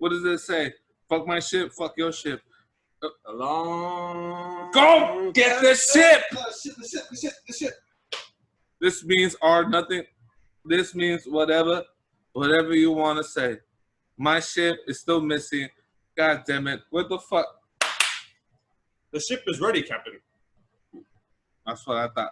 What does it say? Fuck my ship, fuck your ship. Go get the ship. The ship. This means or nothing. This means whatever you want to say. My ship is still missing. God damn it. What the fuck? The ship is ready, Captain. That's what I thought.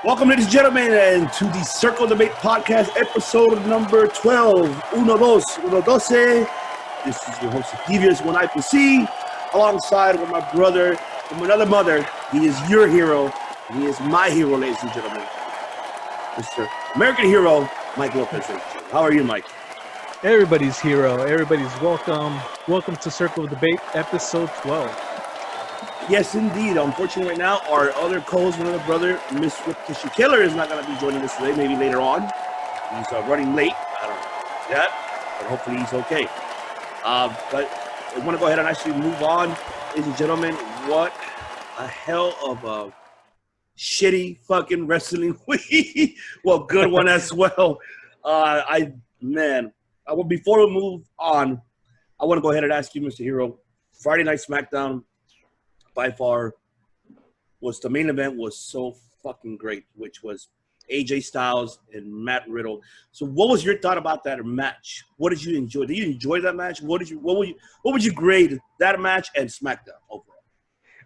Welcome, ladies and gentlemen, and to the Circle Debate Podcast, episode number 12. Uno, dos, uno, doce. This is your host, Devious One, alongside with my brother from another mother. He is your hero, and he is my hero, ladies and gentlemen. Mr. American hero, Mike Lopez. How are you, Mike? Everybody's hero. Everybody's welcome. Welcome to Circle Debate, episode 12. Yes, indeed. Unfortunately, right now, our other co-host, another brother, Miss ReputationKilla, is not going to be joining us today. Maybe later on. He's running late. I don't know yet, but hopefully he's okay. But I want to go ahead and actually move on. Ladies and gentlemen, what a hell of a shitty fucking wrestling week. Well, good one as well. Before we move on, I want to go ahead and ask you, Mr. Hero, Friday Night SmackDown, by far, was the main event was so fucking great, which was AJ Styles and Matt Riddle. So, what was your thought about that match? What did you enjoy? Did you enjoy that match? What would you grade that match and SmackDown overall?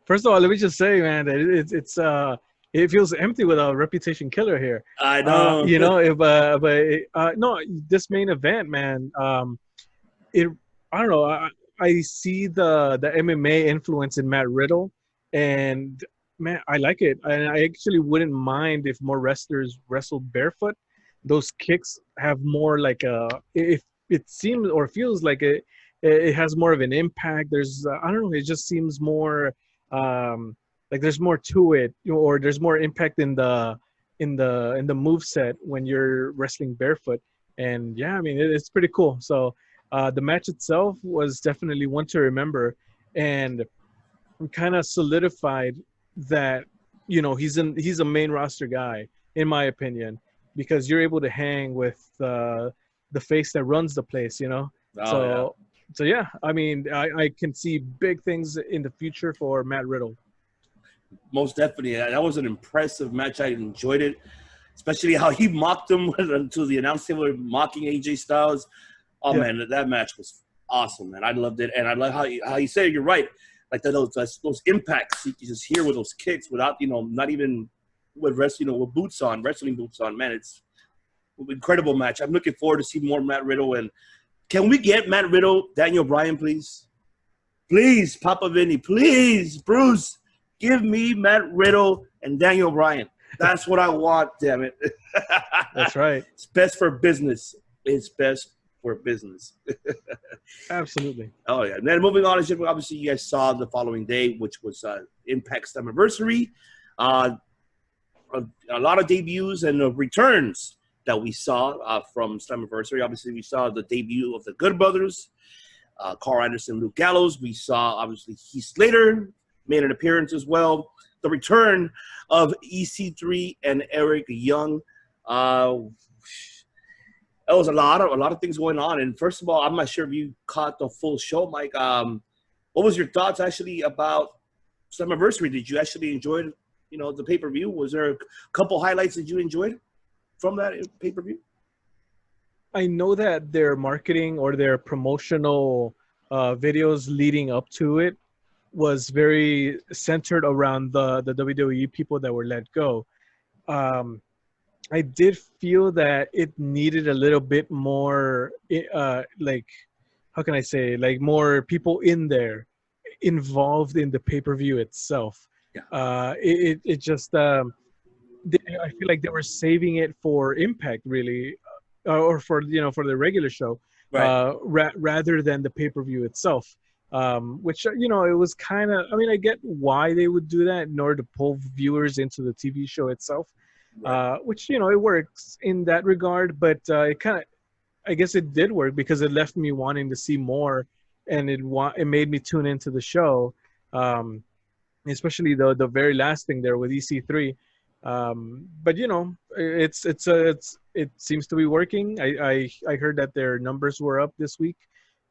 First of all, let me just say, man, that it feels empty without ReputationKilla here. I know, no, this main event, man. I don't know. I see the MMA influence in Matt Riddle, and man, I like it. And I actually wouldn't mind if more wrestlers wrestled barefoot. Those kicks have more like it seems or feels like it has more of an impact. There's I don't know. It just seems more like there's more to it, or there's more impact in the moveset when you're wrestling barefoot. And yeah, I mean it's pretty cool. So. The match itself was definitely one to remember, and kind of solidified that, he's a main roster guy, in my opinion, because you're able to hang with the face that runs the place, So yeah, I mean, I can see big things in the future for Matt Riddle. Most definitely. That was an impressive match. I enjoyed it, especially how he mocked him to the announce table, mocking AJ Styles. Oh, yeah. Man, that match was awesome, man. I loved it. And I love how you say it. You're right. Like those impacts you just hear with those kicks without, not even with wrestling, with wrestling boots on. Man, it's an incredible match. I'm looking forward to see more Matt Riddle. And can we get Matt Riddle, Daniel Bryan, please? Please, Papa Vinny. Please, Bruce. Give me Matt Riddle and Daniel Bryan. That's what I want, damn it. That's right. It's best for business. It's best for business. Absolutely. Oh yeah. And then moving on, obviously you guys saw the following day, which was Impact Slammiversary. A lot of debuts and returns that we saw from Slammiversary. Obviously, we saw the debut of the Good Brothers, Carl Anderson, Luke Gallows. We saw obviously Heath Slater made an appearance as well. The return of EC3 and Eric Young. There was a lot of things going on. And first of all, I'm not sure if you caught the full show, Mike. What was your thoughts actually about Slammiversary? Did you actually enjoy, the pay-per-view? Was there a couple highlights that you enjoyed from that pay-per-view? I know that their marketing or their promotional videos leading up to it was very centered around the WWE people that were let go. I did feel that it needed a little bit more, how can I say, like more people in there involved in the pay-per-view itself. Yeah. It just, I feel like they were saving it for Impact, really, or for the regular show, right. Rather than the pay-per-view itself. Which, it was kind of, I mean, I get why they would do that in order to pull viewers into the TV show itself. which it works in that regard. But it kind of, I guess it did work because it left me wanting to see more, and it made me tune into the show, especially the very last thing there with EC3. But it seems to be working. I heard that their numbers were up this week,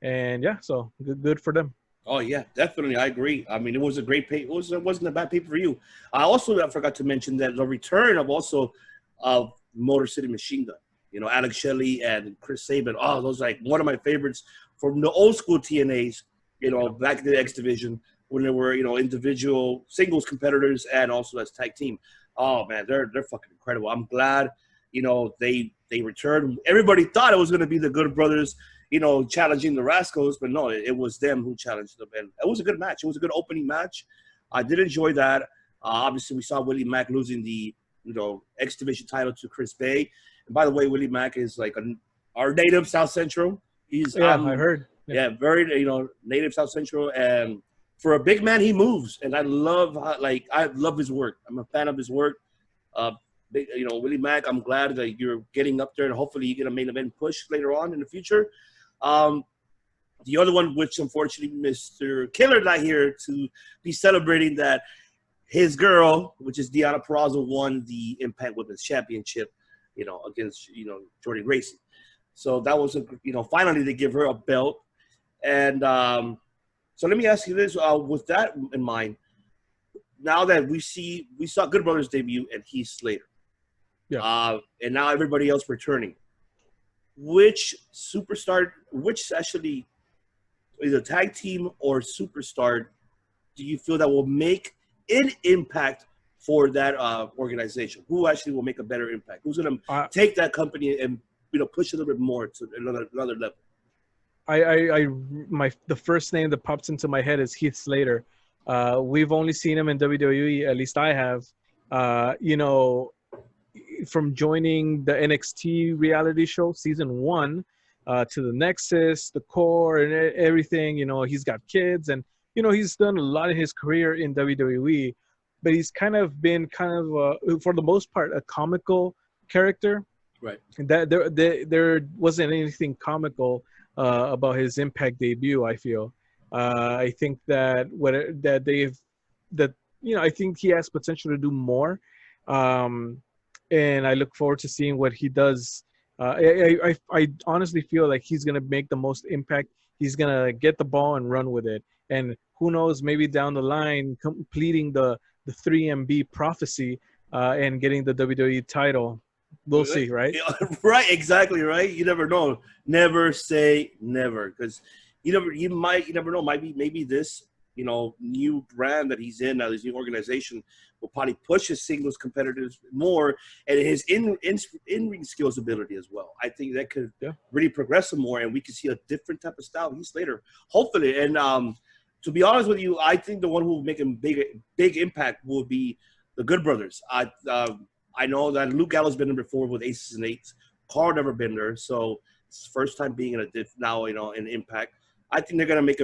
and yeah, so good for them. Oh yeah, definitely. I agree. I mean, it was a great it wasn't a bad pay-per-view. I forgot to mention that the return of Motor City Machine Gun. Alex Shelley and Chris Sabin. Oh, those are like one of my favorites from the old school TNAs. Back in the X Division when they were individual singles competitors and also as tag team. Oh man, they're fucking incredible. I'm glad they returned. Everybody thought it was going to be the Good Brothers, challenging the Rascals, but no, it was them who challenged them. And it was a good match. It was a good opening match. I did enjoy that. Obviously, we saw Willie Mack losing the X Division title to Chris Bay. And by the way, Willie Mack is like our native South Central. He's I heard. Yeah, very native South Central, and for a big man, he moves, and I love his work. I'm a fan of his work. Willie Mack, I'm glad that you're getting up there, and hopefully you get a main event push later on in the future. The other one, which unfortunately Mr. Killer not here to be celebrating that his girl, which is Deonna Purrazzo, won the Impact Women's Championship, against Jordan Gracie. So that was finally they give her a belt, and so let me ask you this: with that in mind, now that we saw Good Brothers debut and Heath Slater, and now everybody else returning, which actually either tag team or superstar do you feel that will make an impact for that organization? Who actually will make a better impact? Who's going to take that company and push a little bit more to another level? The first name that pops into my head is Heath Slater. We've only seen him in WWE, at least I have. From joining the NXT reality show season 1 to the Nexus, the Core, and everything. He's got kids, and he's done a lot of his career in WWE, but he's kind of been for the most part a comical character. Right. That there wasn't anything comical about his Impact debut. I feel. I think that I think he has potential to do more, and I look forward to seeing what he does. I honestly feel like he's gonna make the most impact. He's gonna get the ball and run with it, and who knows, maybe down the line, completing the 3MB prophecy and getting the WWE title. We'll see, right? Right, exactly, right. You never know. Never say never, because you never know. Maybe this new brand that he's in now, this new organization, will probably push his singles competitors more, and his in-ring skills ability as well. I think that could really progress him more, and we could see a different type of style Heath Slater, hopefully. And to be honest with you, I think the one who will make a big impact will be the Good Brothers. I know that Luke Gallows been there before with Aces and Eights. Carl never been there, so it's his first time being in in Impact. I think they're gonna make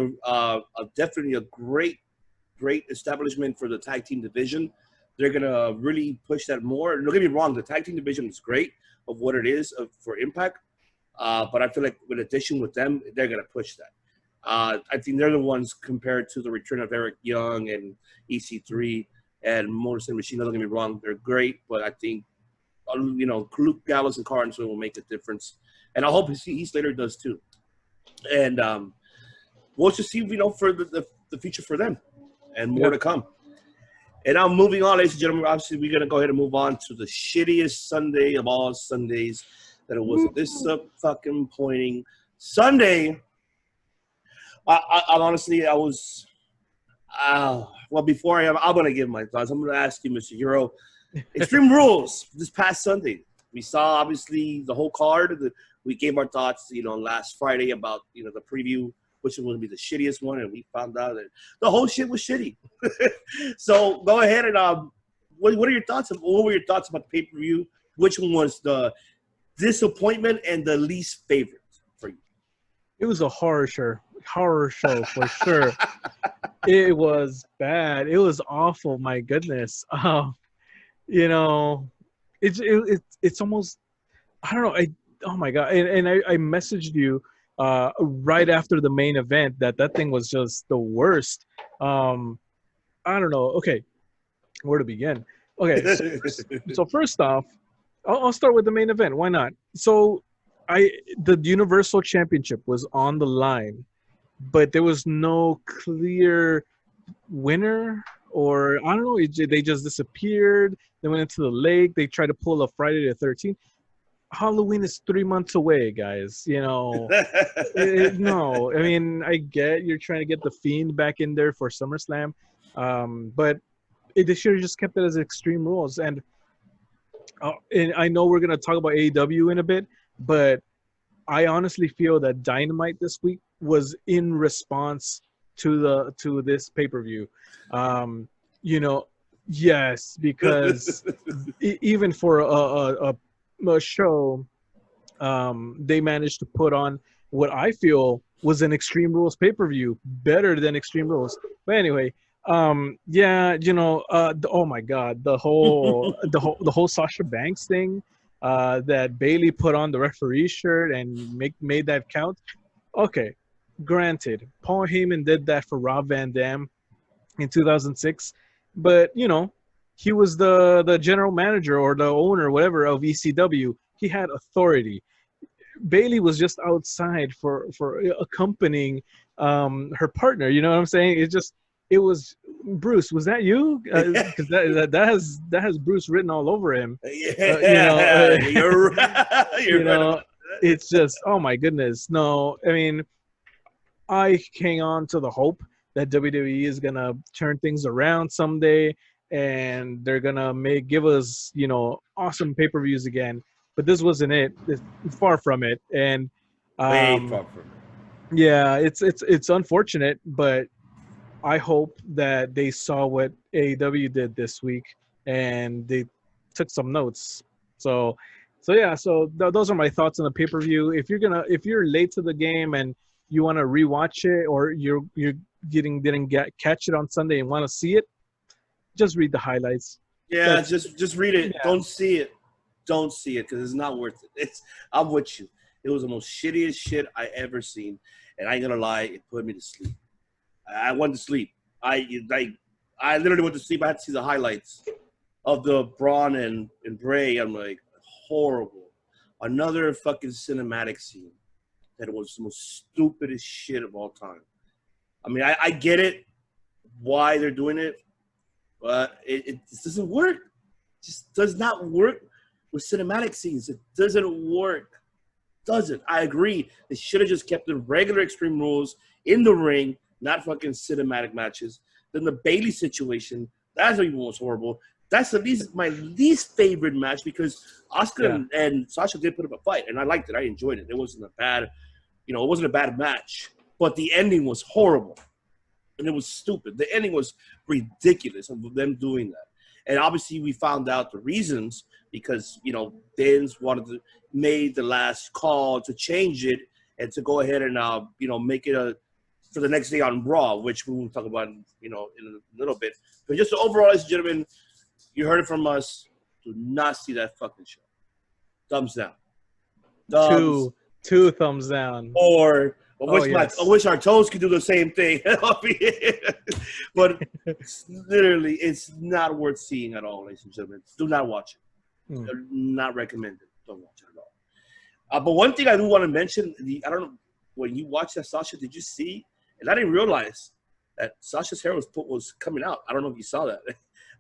definitely a great establishment for the tag team division. They're gonna really push that more. Don't get me wrong, the tag team division is great of what it is for Impact, but I feel like in addition with them, they're gonna push that. I think they're the ones compared to the return of Eric Young and EC3 and Motor City Machine. Don't get me wrong, they're great, but I think Luke Gallows and Carl will make a difference, and I hope Heath Slater does too. And we'll just see, for the future for them, and more to come. And now moving on, ladies and gentlemen, obviously we're gonna go ahead and move on to the shittiest Sunday of all Sundays that it was. This fucking pointing Sunday. I honestly, I was. Well, before I'm going to give my thoughts. I'm going to ask you, Mr. Hero. Extreme Rules this past Sunday. We saw, obviously, the whole card. We gave our thoughts, last Friday about, the preview, which was going to be the shittiest one, and we found out that the whole shit was shitty. So go ahead and what are your thoughts? What were your thoughts about the pay-per-view? Which one was the disappointment and the least favorite for you? It was a horror show for sure. It was bad. It was awful. My goodness. it's almost, I don't know. Oh my god! And I messaged you right after the main event that thing was just the worst. I don't know. Okay, where to begin? Okay, so first off, I'll start with the main event. Why not? So the Universal Championship was on the line, but there was no clear winner, or I don't know. They just disappeared. They went into the lake. They tried to pull a Friday the 13th. Halloween is 3 months away, guys. No. I mean, I get you're trying to get the Fiend back in there for SummerSlam, but they should have just kept it as Extreme Rules. And I know we're gonna talk about AEW in a bit, but I honestly feel that Dynamite this week was in response to this pay-per-view. Yes, because even for a show, they managed to put on what I feel was an Extreme Rules pay-per-view, better than Extreme Rules. But anyway, oh my God, the whole Sasha Banks thing, that Bailey put on the referee shirt and made that count. Okay, granted, Paul Heyman did that for Rob Van Dam in 2006, but he was the general manager or the owner, whatever, of ECW. He had authority. Bailey was just outside for accompanying her partner. You know what I'm saying? It was Bruce. Was that you? Because that has Bruce written all over him. Yeah, you're right. You're right. It's just, oh my goodness. No, I mean, I hang on to the hope that WWE is gonna turn things around someday, and they're gonna give us awesome pay-per-views again. But this wasn't it. It's far from it, and Way far from it. yeah, it's unfortunate, but I hope that they saw what AEW did this week and they took some notes. So yeah. So those are my thoughts on the pay-per-view. If you're late to the game and you want to rewatch it, or you didn't catch it on Sunday and want to see it, just read the highlights. Yeah, just read it. Yeah. Don't see it because it's not worth it. I'm with you. It was the most shittiest shit I ever seen, and I ain't gonna lie, it put me to sleep. I went to sleep. I literally went to sleep. I had to see the highlights of the Braun and Bray. I'm like, horrible. Another fucking cinematic scene that was the most stupidest shit of all time. I mean, I get it, why they're doing it, but it just doesn't work. It just does not work with cinematic scenes. It doesn't work. Doesn't. I agree. They should have just kept the regular Extreme Rules in the ring, not fucking cinematic matches. Then the Bailey situation, that's even was horrible. That's my least favorite match because Asuka and Sasha did put up a fight, and I liked it. I enjoyed it. It wasn't a bad match, but the ending was horrible, and it was stupid. The ending was ridiculous of them doing that. And obviously, we found out the reasons because Vince made the last call to change it and to go ahead and make it for the next day on Raw, which we will talk about in a little bit. But just overall, ladies and gentlemen, you heard it from us. Do not see that fucking show. Thumbs down. Two thumbs down. Or I wish our toes could do the same thing. But it's not worth seeing at all, ladies and gentlemen. Do not watch it. Not recommended. Don't watch it at all. But one thing I do want to mention, I don't know, when you watched that, Sasha, did you see? And I didn't realize that Sasha's hair was coming out. I don't know if you saw that.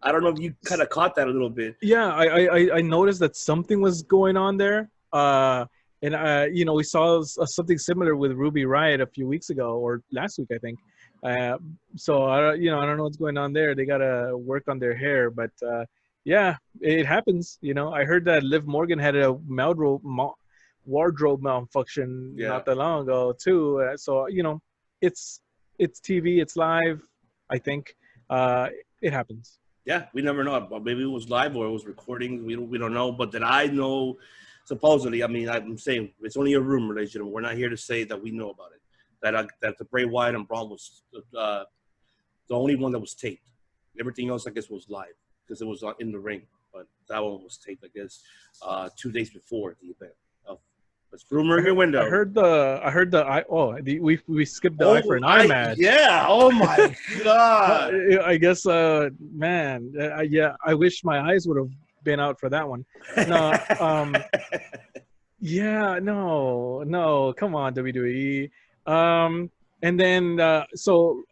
I don't know if you kind of caught that a little bit. Yeah, I noticed that something was going on there. And we saw something similar with Ruby Riott a few weeks ago or last week, I think. So I don't know what's going on there. They gotta work on their hair, but yeah, it happens. I heard that Liv Morgan had a wardrobe malfunction not that long ago too. So it's TV, it's live. I think it happens. Yeah, we never know. Maybe it was live or it was recording. We don't know. But that I know, supposedly, I mean, I'm saying it's only a rumor, ladies and gentlemen. We're not here to say that we know about it. That the Bray Wyatt and Braun was the only one that was taped. Everything else, I guess, was live because it was in the ring. but that one was taped, I guess, 2 days before the event. Let's rumor your window. I heard the we skipped the I for an I match. Yeah. Oh my god. I guess man, yeah, I wish my eyes would have been out for that one. No, yeah, no, come on, WWE. And then so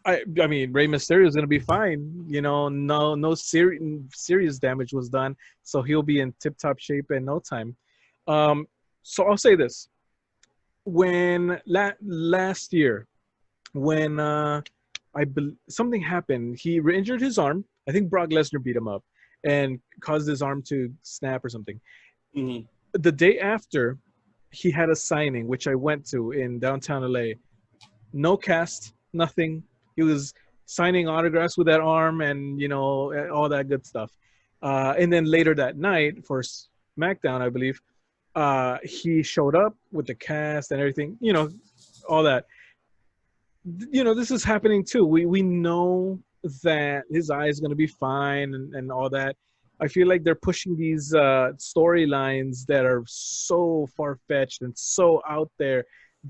I mean, Rey Mysterio is gonna be fine. You know, no serious damage was done, so he'll be in tip-top shape in no time. So I'll say this: when last year, when something happened, he re-injured his arm. I think Brock Lesnar beat him up and caused his arm to snap or something. Mm-hmm. The day after, he had a signing, which I went to in downtown LA. No cast, nothing. He was signing autographs with that arm and, you know, all that good stuff. And then later that night for SmackDown, I believe, he showed up with the cast and everything, you know, all that. You know, this is happening too. We know that his eye is going to be fine and all that. I feel like they're pushing these storylines that are so far-fetched and so out there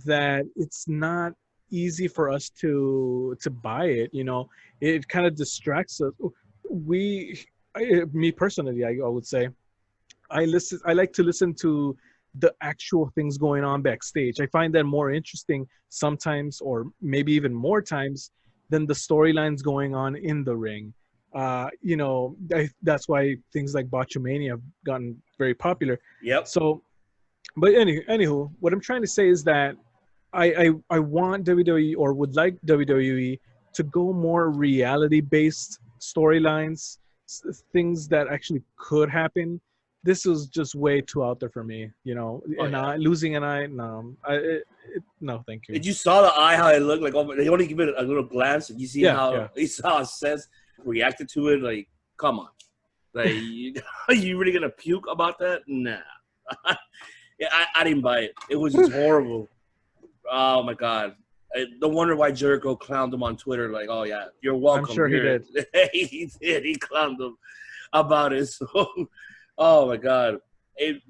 that it's not easy for us to buy it. You know, it kind of distracts us. Me personally, I would say, I like to listen to the actual things going on backstage. I find that more interesting sometimes, or maybe even more times, than the storylines going on in the ring. You know, that's why things like Botchamania have gotten very popular. Yep. So, but anywho, what I'm trying to say is that I want WWE, or would like WWE, to go more reality-based storylines, things that actually could happen. This was just way too out there for me, you know. Losing an eye, no, no, thank you. Did you saw the eye how it looked like? They only give it a little glance, and you see how you saw Seth reacted to it. Like, come on, like are you really gonna puke about that? Nah, yeah, I didn't buy it. It was just horrible. Oh my god. No wonder why Jericho clowned him on Twitter. Like, oh yeah, you're welcome. I'm sure here. he did. He did. He clowned him about it. So, oh my god.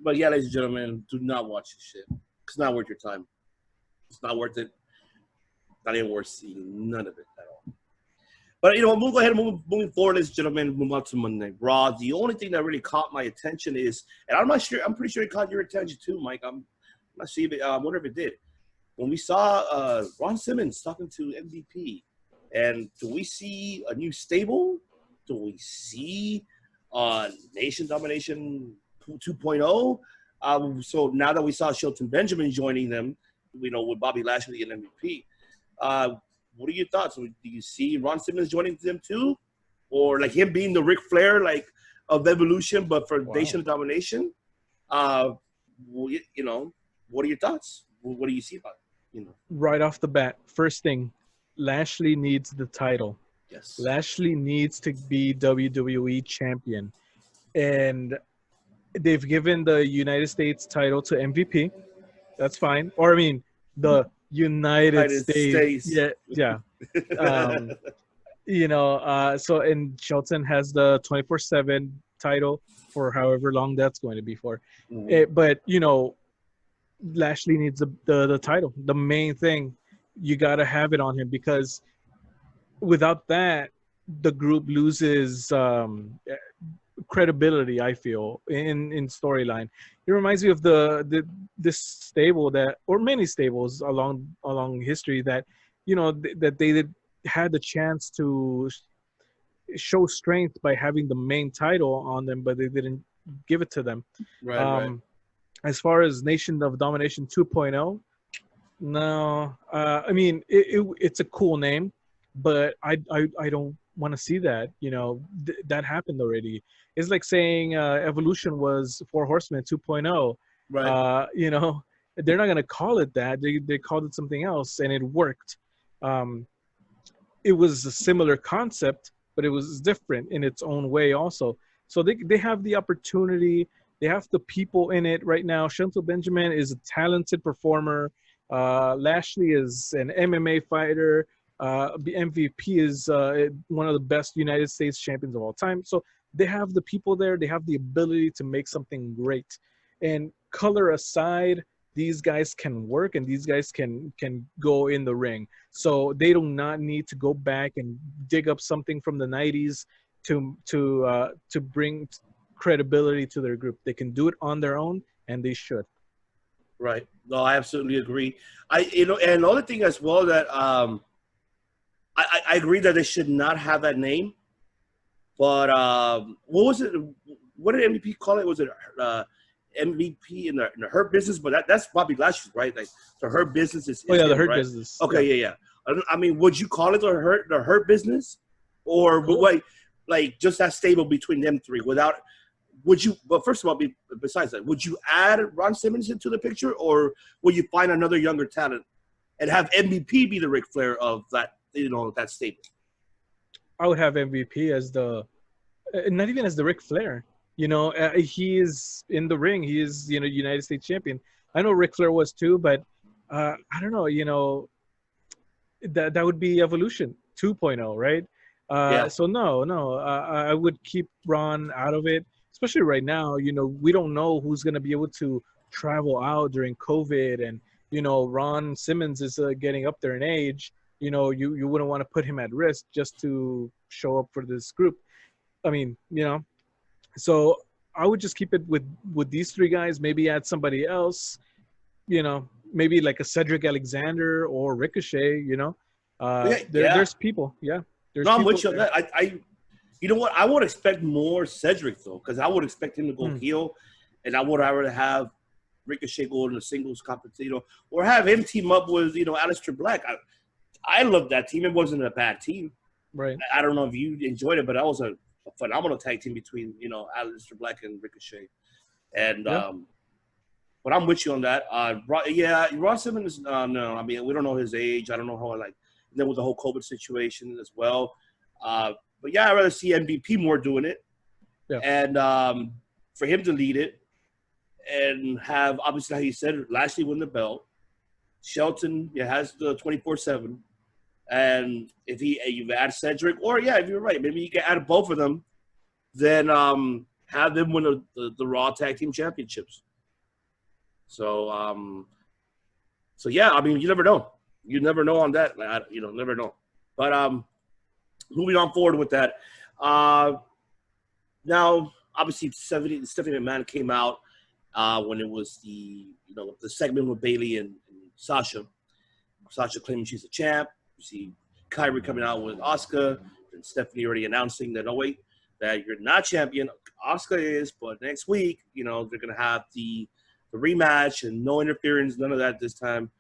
But yeah, ladies and gentlemen, do not watch this shit. It's not worth your time. It's not worth it. Not even worth seeing. None of it at all. But you know, we'll go ahead and moving forward, ladies and gentlemen. Move on to Monday Night Raw. The only thing that really caught my attention is, and I'm not sure. I'm pretty sure it caught your attention too, Mike. I'm not sure. I wonder if it did. When we saw Ron Simmons talking to MVP, and do we see a new stable? Do we see Nation Domination 2.0? So now that we saw Shelton Benjamin joining them, you know, with Bobby Lashley and MVP, what are your thoughts? Do you see Ron Simmons joining them too? Or like him being the Ric Flair of Evolution, but for Nation Domination? You know, what are your thoughts? What do you see about it? You know, right off the bat, first thing, Lashley needs the title. Yes. Lashley needs to be WWE champion. And they've given the United States title to MVP. That's fine. Or, I mean, the United States. Yeah. You know, so, and Shelton has the 24/7 title for however long that's going to be for. Mm-hmm. But, you know, Lashley needs the title. The main thing, you got to have it on him, because without that, the group loses credibility, I feel, in storyline. It reminds me of this stable that, or many stables along history that, you know, that they had the chance to show strength by having the main title on them, but they didn't give it to them. Right. As far as Nation of Domination 2.0, no. I mean, it's a cool name, but I don't want to see that. You know, that happened already. It's like saying Evolution was Four Horsemen 2.0. Right. You know, they're not going to call it that. They called it something else, and it worked. It was a similar concept, but it was different in its own way also. So they have the opportunity. They have the people in it right now. Shelton Benjamin is a talented performer. Lashley is an MMA fighter. The MVP is one of the best United States champions of all time. So they have the people there. They have the ability to make something great. And color aside, these guys can work and these guys can go in the ring. So they do not need to go back and dig up something from the 90s to bring credibility to their group. They can do it on their own, and they should. Right. No, I absolutely agree. And the other thing as well that I agree that they should not have that name. But what was it? What did MVP call it? Was it MVP in the Hurt Business? But that's Bobby Lashley, right? Like the Hurt Business is the him, Hurt right? Business. Okay, yeah. I mean, would you call it the Hurt Business, or cool. like just that stable between them three? Without, would you? But first of all, besides that, would you add Ron Simmons into the picture, or would you find another younger talent and have MVP be the Ric Flair of that? That stable. I would have MVP as not even as the Ric Flair. He is in the ring. He is, United States champion. I know Ric Flair was too, but I don't know. That would be Evolution 2.0, right? Yeah. So no. I would keep Ron out of it, especially right now. We don't know who's going to be able to travel out during COVID, and Ron Simmons is getting up there in age. You wouldn't want to put him at risk just to show up for this group. I mean, so I would just keep it with these three guys, maybe add somebody else, maybe like a Cedric Alexander or Ricochet, there's people. Yeah. I'm with you on that. You know what? I would expect more Cedric though, because I would expect him to go heel, and I would rather have Ricochet go in a singles competition, or have him team up with, Aleister Black. I love that team. It wasn't a bad team. Right. I don't know if you enjoyed it, but that was a phenomenal tag team between, Aleister Black and Ricochet. And but I'm with you on that. Ron Simmons, no. I mean, we don't know his age. I don't know how, then with the whole COVID situation as well. But yeah, I'd rather see MVP more doing it. Yeah. And for him to lead it and have, obviously, how you said, Lashley win the belt. Shelton has the 24/7. And if you add Cedric, or if you're right, maybe you can add both of them, then have them win the Raw Tag Team Championships. So, yeah, I mean, you never know. You never know on that. Never know. But moving on forward with that. Now, obviously, Stephanie McMahon came out when it was the segment with Bayley and Sasha. Sasha claiming she's a champ. You see Kyrie coming out with Asuka, and Stephanie already announcing that, that you're not champion. Asuka is, but next week, they're going to have the rematch and no interference, none of that this time.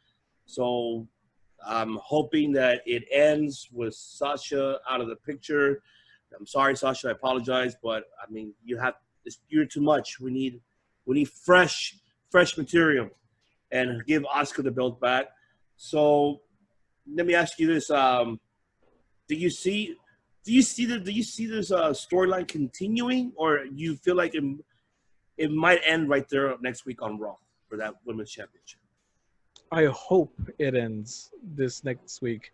So I'm hoping that it ends with Sasha out of the picture. I'm sorry, Sasha, I apologize, but I mean, you're too much. We need fresh material, and give Asuka the belt back. So let me ask you this: do you see this storyline continuing, or you feel like it might end right there next week on Raw for that Women's Championship? I hope it ends this next week,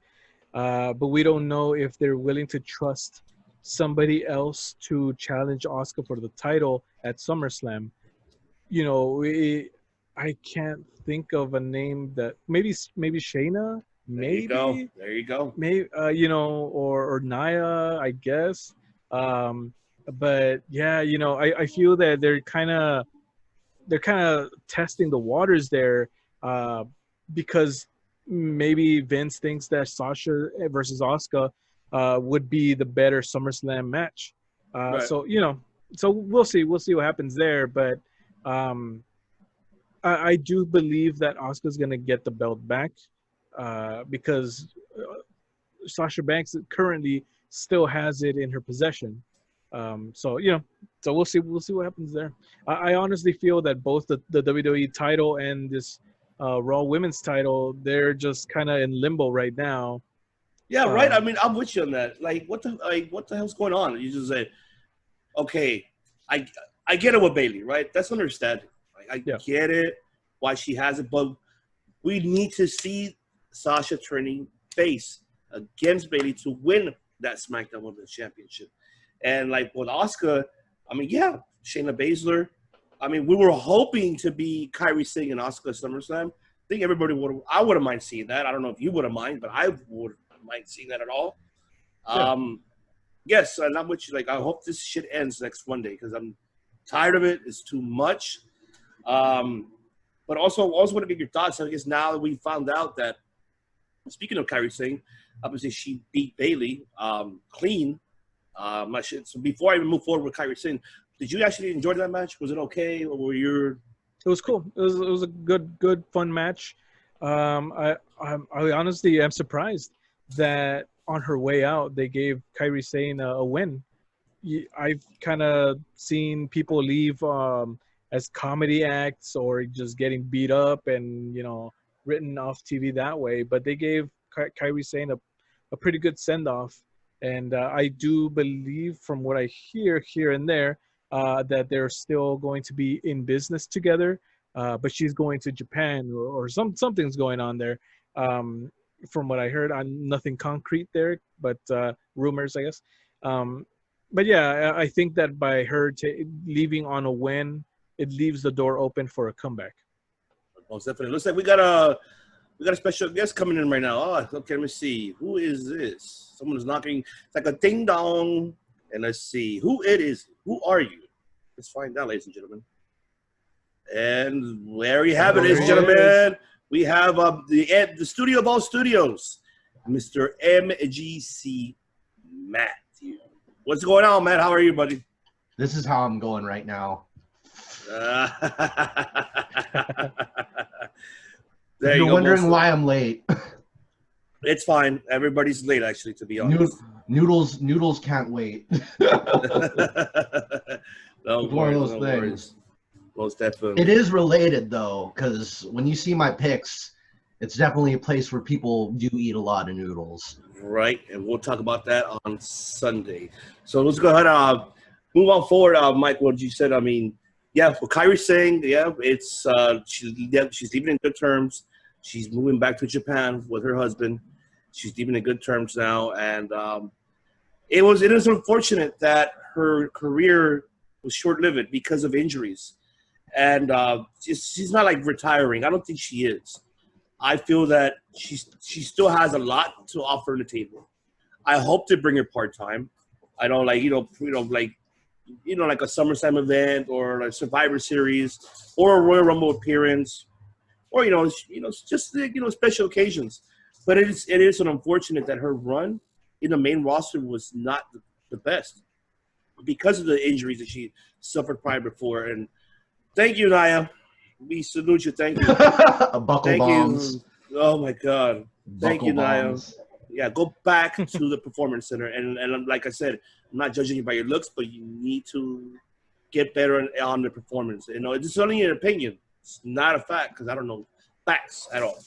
but we don't know if they're willing to trust somebody else to challenge Asuka for the title at SummerSlam. I can't think of a name that maybe Shayna. Maybe there you go. Maybe or Nia, I guess. But yeah, I feel that they're kind of testing the waters there, because maybe Vince thinks that Sasha versus Asuka would be the better SummerSlam match. Right. So so we'll see what happens there, but I do believe that Asuka's gonna get the belt back, because Sasha Banks currently still has it in her possession. So we'll see what happens there. I honestly feel that both the WWE title and this Raw Women's title, they're just kind of in limbo right now. Yeah, right. I mean, I'm with you on that. What the hell's going on? You just say, okay, I get it with Bayley, right? That's understandable. I get it, why she has it, but we need to see Sasha turning face against Bayley to win that SmackDown Women's Championship. And like with Asuka, I mean, yeah, Shayna Baszler. I mean, we were hoping to be Kairi Singh and Asuka at SummerSlam. I think everybody would. I wouldn't mind seeing that. I don't know if you would have mind, but I would mind seeing that at all. Yes, and I'm with you. Like, I hope this shit ends next Monday because I'm tired of it. It's too much. But also want to get your thoughts. I guess now that we found out that, speaking of Kairi Singh, obviously she beat Bayley clean. So before I even move forward with Kairi Singh, did you actually enjoy that match? Was it okay, or were you? It was cool. It was a good fun match. I honestly am surprised that on her way out they gave Kairi Sane a win. I've kind of seen people leave as comedy acts or just getting beat up and written off TV that way, but they gave Kairi Sane a pretty good send off, and I do believe from what I hear here and there. That they're still going to be in business together, but she's going to Japan or something's going on there. From what I heard, nothing concrete there, but rumors, I guess. But yeah, I think that by her leaving on a win, it leaves the door open for a comeback. Most definitely. Looks like we got a special guest coming in right now. Oh, okay, let me see. Who is this? Someone's knocking. It's like a ding dong. And let's see who it is. Who are you? Let's find out, ladies and gentlemen. And there you have it, ladies and gentlemen. We have the studio of all studios, Mr. MGC Matthew. What's going on, Matt? How are you, buddy? This is how I'm going right now. You're wondering why I'm late. It's fine. Everybody's late, actually, to be honest. Noodles can't wait. It's one of those things. Most definitely. It is related, though, because when you see my picks, it's definitely a place where people do eat a lot of noodles. Right, and we'll talk about that on Sunday. So let's go ahead and move on forward, Mike, what you said. I mean, yeah, for Kairi Singh, yeah, it's she's leaving in good terms. She's moving back to Japan with her husband. She's leaving in good terms now, and it was unfortunate that her career was short-lived because of injuries, and she's not like retiring. I don't think she is. I feel that she still has a lot to offer on the table. I hope to bring her part-time. I don't like like a SummerSlam event or a Survivor Series or a Royal Rumble appearance, or just special occasions. But it is unfortunate that her run in the main roster was not the best because of the injuries that she suffered prior before. And thank you, Naya. We salute you. Thank you. Buckle bombs. You. Oh my God. Thank you, Naya. Yeah, go back to the Performance Center. And like I said, I'm not judging you by your looks, but you need to get better on the performance. It's only an opinion. It's not a fact because I don't know facts at all.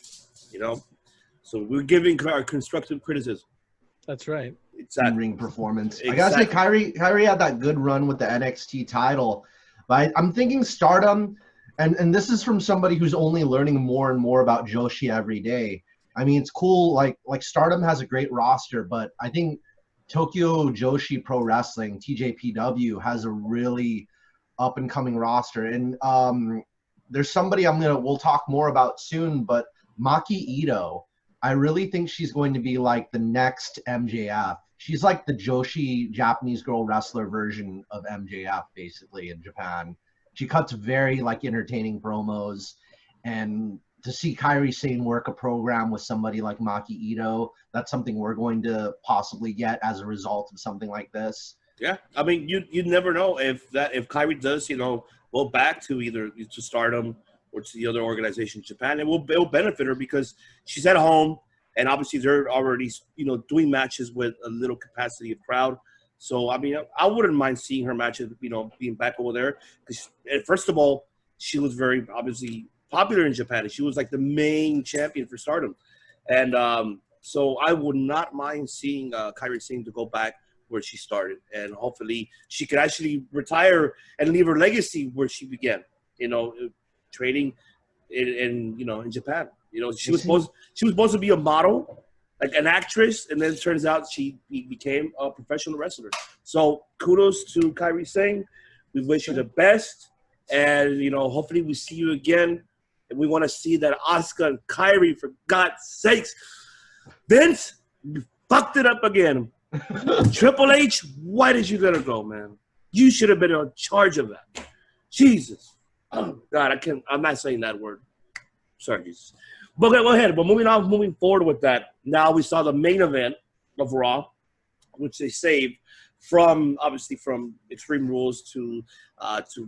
So we're giving our constructive criticism. That's right. Exactly. Ring performance. Exactly. I gotta say, Kairi had that good run with the NXT title, but I'm thinking Stardom, and this is from somebody who's only learning more and more about Joshi every day. I mean, it's cool. Like Stardom has a great roster, but I think Tokyo Joshi Pro Wrestling (TJPW) has a really up and coming roster, and there's somebody we'll talk more about soon, but Maki Ito. I really think she's going to be like the next MJF. She's like the Joshi Japanese girl wrestler version of MJF, basically, in Japan. She cuts very entertaining promos, and to see Kairi Sane work a program with somebody like Maki Ito, that's something we're going to possibly get as a result of something like this. Yeah, I mean, you never know if Kairi does, go back to either to Stardom or to the other organization in Japan, it will benefit her because she's at home, and obviously they're already doing matches with a little capacity of crowd. So I mean, I wouldn't mind seeing her matches, being back over there. Because first of all, she was very obviously popular in Japan. She was like the main champion for Stardom, and so I would not mind seeing Kairi Singh to go back where she started, and hopefully she could actually retire and leave her legacy where she began. Trading in Japan. She was supposed to be a model, like an actress, and then it turns out she became a professional wrestler. So kudos to Kairi Sane. We wish you the best, and hopefully we see you again. And we want to see that Asuka and Kairi, for God's sakes. Vince, you fucked it up again. Triple H, why did you let her go, man? You should have been in charge of that. Jesus. Oh, God, I'm not saying that word. Sorry, Jesus. But go ahead. But moving forward with that, now we saw the main event of Raw, which they saved from Extreme Rules to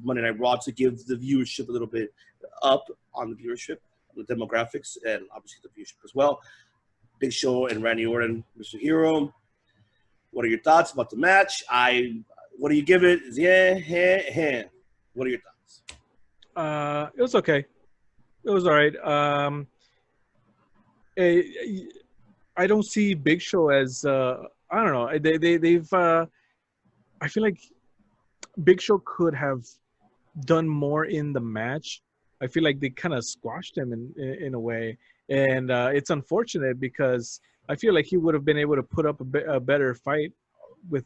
Monday Night Raw to give the viewership a little bit up on the viewership, the demographics, and obviously the viewership as well. Big Show and Randy Orton, Mr. Hero. What are your thoughts about the match? What do you give it? What are your thoughts? It was okay. It was all right. I don't see Big Show as I don't know. They've I feel like Big Show could have done more in the match. I feel like they kind of squashed him in a way, and it's unfortunate because I feel like he would have been able to put up a better fight with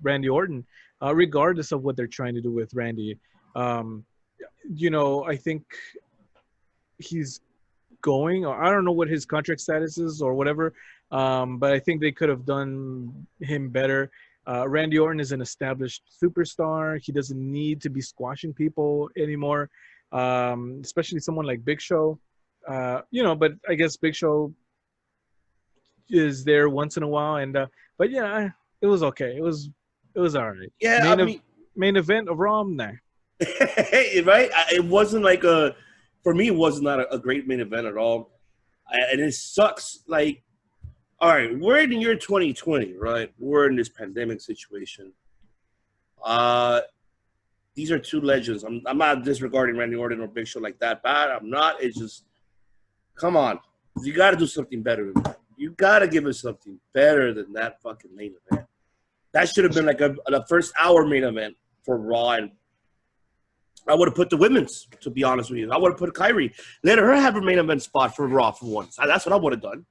Randy Orton, regardless of what they're trying to do with Randy. I think he's going, or I don't know what his contract status is or whatever, but I think they could have done him better. Randy Orton is an established superstar. He doesn't need to be squashing people anymore, especially someone like Big Show. But I guess Big Show is there once in a while, and but yeah, it was okay. It was all right. Yeah, main event of Raw, nah. Right? It wasn't like for me, it was not a great main event at all. And it sucks. Like, all right, we're in the year 2020, right? We're in this pandemic situation. These are two legends. I'm not disregarding Randy Orton or Big Show like that bad. I'm not. It's just, come on. You got to do something better than that. You got to give us something better than that fucking main event. That should have been like a first hour main event for Raw, and I would have put the women's, to be honest with you. I would have put Kairi. Let her have her main event spot for Raw for once. That's what I would have done.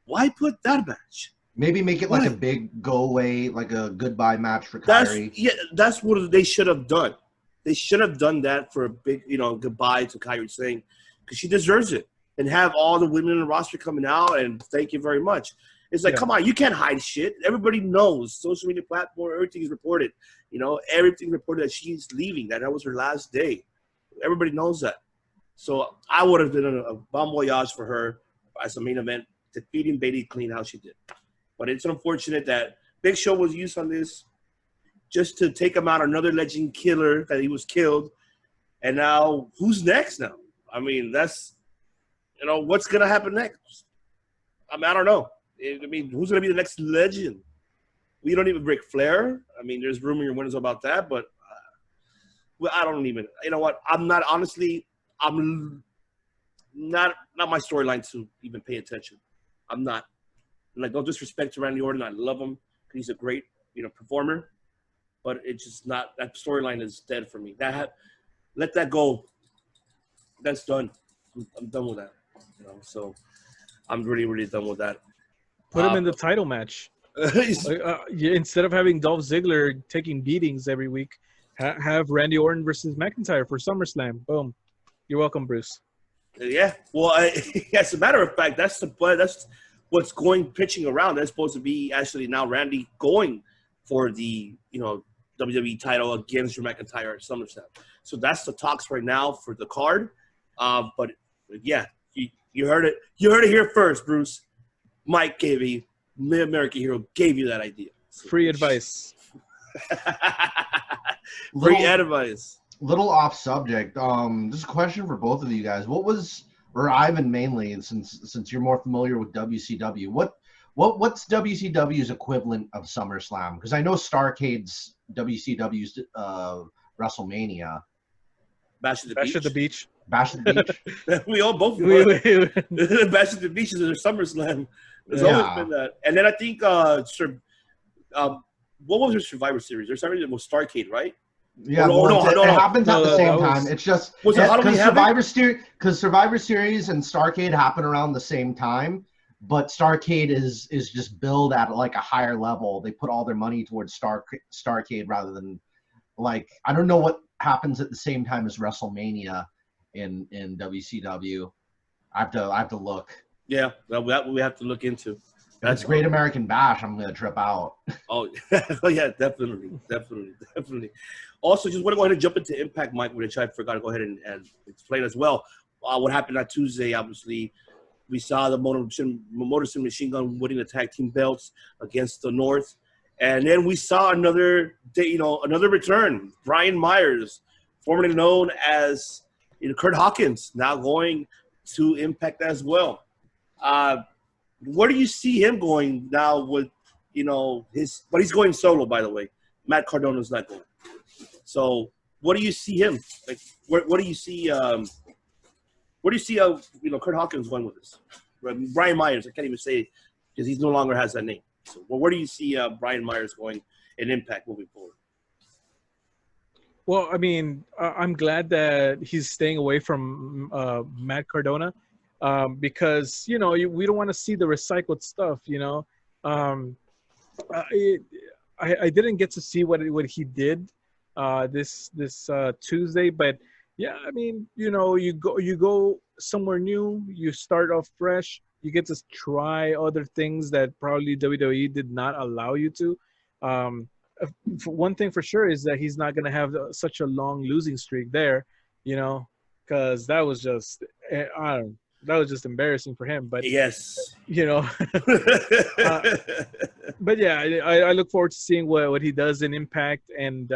Why put that match? Maybe make it like a big go-away, like a goodbye match for Kairi. That's what they should have done. They should have done that for a big, goodbye to Kairi Sane, because she deserves it. And have all the women in the roster coming out and thank you very much. It's like, come on, you can't hide shit. Everybody knows. Social media platform, everything is reported. Everything reported that she's leaving, that was her last day. Everybody knows that. So I would have done a bon voyage for her as a main event, defeating Bayley clean how she did. But it's unfortunate that Big Show was used on this just to take him out, another legend killer, that he was killed. And now, who's next now? I mean, that's, what's going to happen next? I mean, I don't know. I mean, who's going to be the next legend? We don't even Ric Flair. I mean, there's rumor and rumors about that, but I don't even. You know what? I'm not my storyline to even pay attention. I'm not. Like, no disrespect to Randy Orton. I love him. He's a great, performer. But it's just not, that storyline is dead for me. Let that go. That's done. I'm done with that. So I'm really, really done with that. Put him in the title match. Instead of having Dolph Ziggler taking beatings every week, have Randy Orton versus McIntyre for SummerSlam. Boom. You're welcome, Bruce. Yeah. Well, as a matter of fact, that's what's pitching around. That's supposed to be actually now Randy going for the WWE title against Drew McIntyre at SummerSlam. So that's the talks right now for the card. But yeah, you heard it. You heard it here first, Bruce. Mike Mid-American Hero gave you that idea. Free advice. Free advice. Little off subject. Just a question for both of you guys. Or Ivan mainly, since you're more familiar with WCW, what's WCW's equivalent of SummerSlam? Because I know Starrcade's WCW's WrestleMania. Bash at the Beach. Bash at the Beach. We all both Bash at the Beach is their SummerSlam. There's always been that. And then I think what was their Survivor Series? There's something that was Starrcade, right? Yeah, it happens at the same time. It's just because Survivor Series and Starrcade happen around the same time. but Starrcade is just billed at like a higher level. They put all their money towards Starrcade rather than like, I don't know what happens at the same time as WrestleMania in WCW. I have to look. Yeah, that we have to look into. That's Great American Bash. I'm gonna trip out. Oh, yeah, definitely. Also, just want to go ahead and jump into Impact, Mike, which I forgot to go ahead and explain as well. What happened on Tuesday? Obviously, we saw the Motor City Machine Gun winning the tag team belts against the North, and then we saw another return. Brian Myers, formerly known as Kurt Hawkins, now going to Impact as well. Where do you see him going now with, but he's going solo, by the way. Matt Cardona's not going. So what do you see him? Like, where do you see, Kurt Hawkins going with this? Brian Myers, I can't even say because he no longer has that name. So where do you see Brian Myers going in Impact moving forward? Well, I mean, I'm glad that he's staying away from Matt Cardona because, we don't want to see the recycled stuff, I didn't get to see what he did this Tuesday, but yeah, I mean, you go somewhere new, you start off fresh, you get to try other things that probably WWE did not allow you to. One thing for sure is that he's not going to have such a long losing streak there, because that was just, that was just embarrassing for him. But yes, but yeah, I look forward to seeing what he does in Impact, and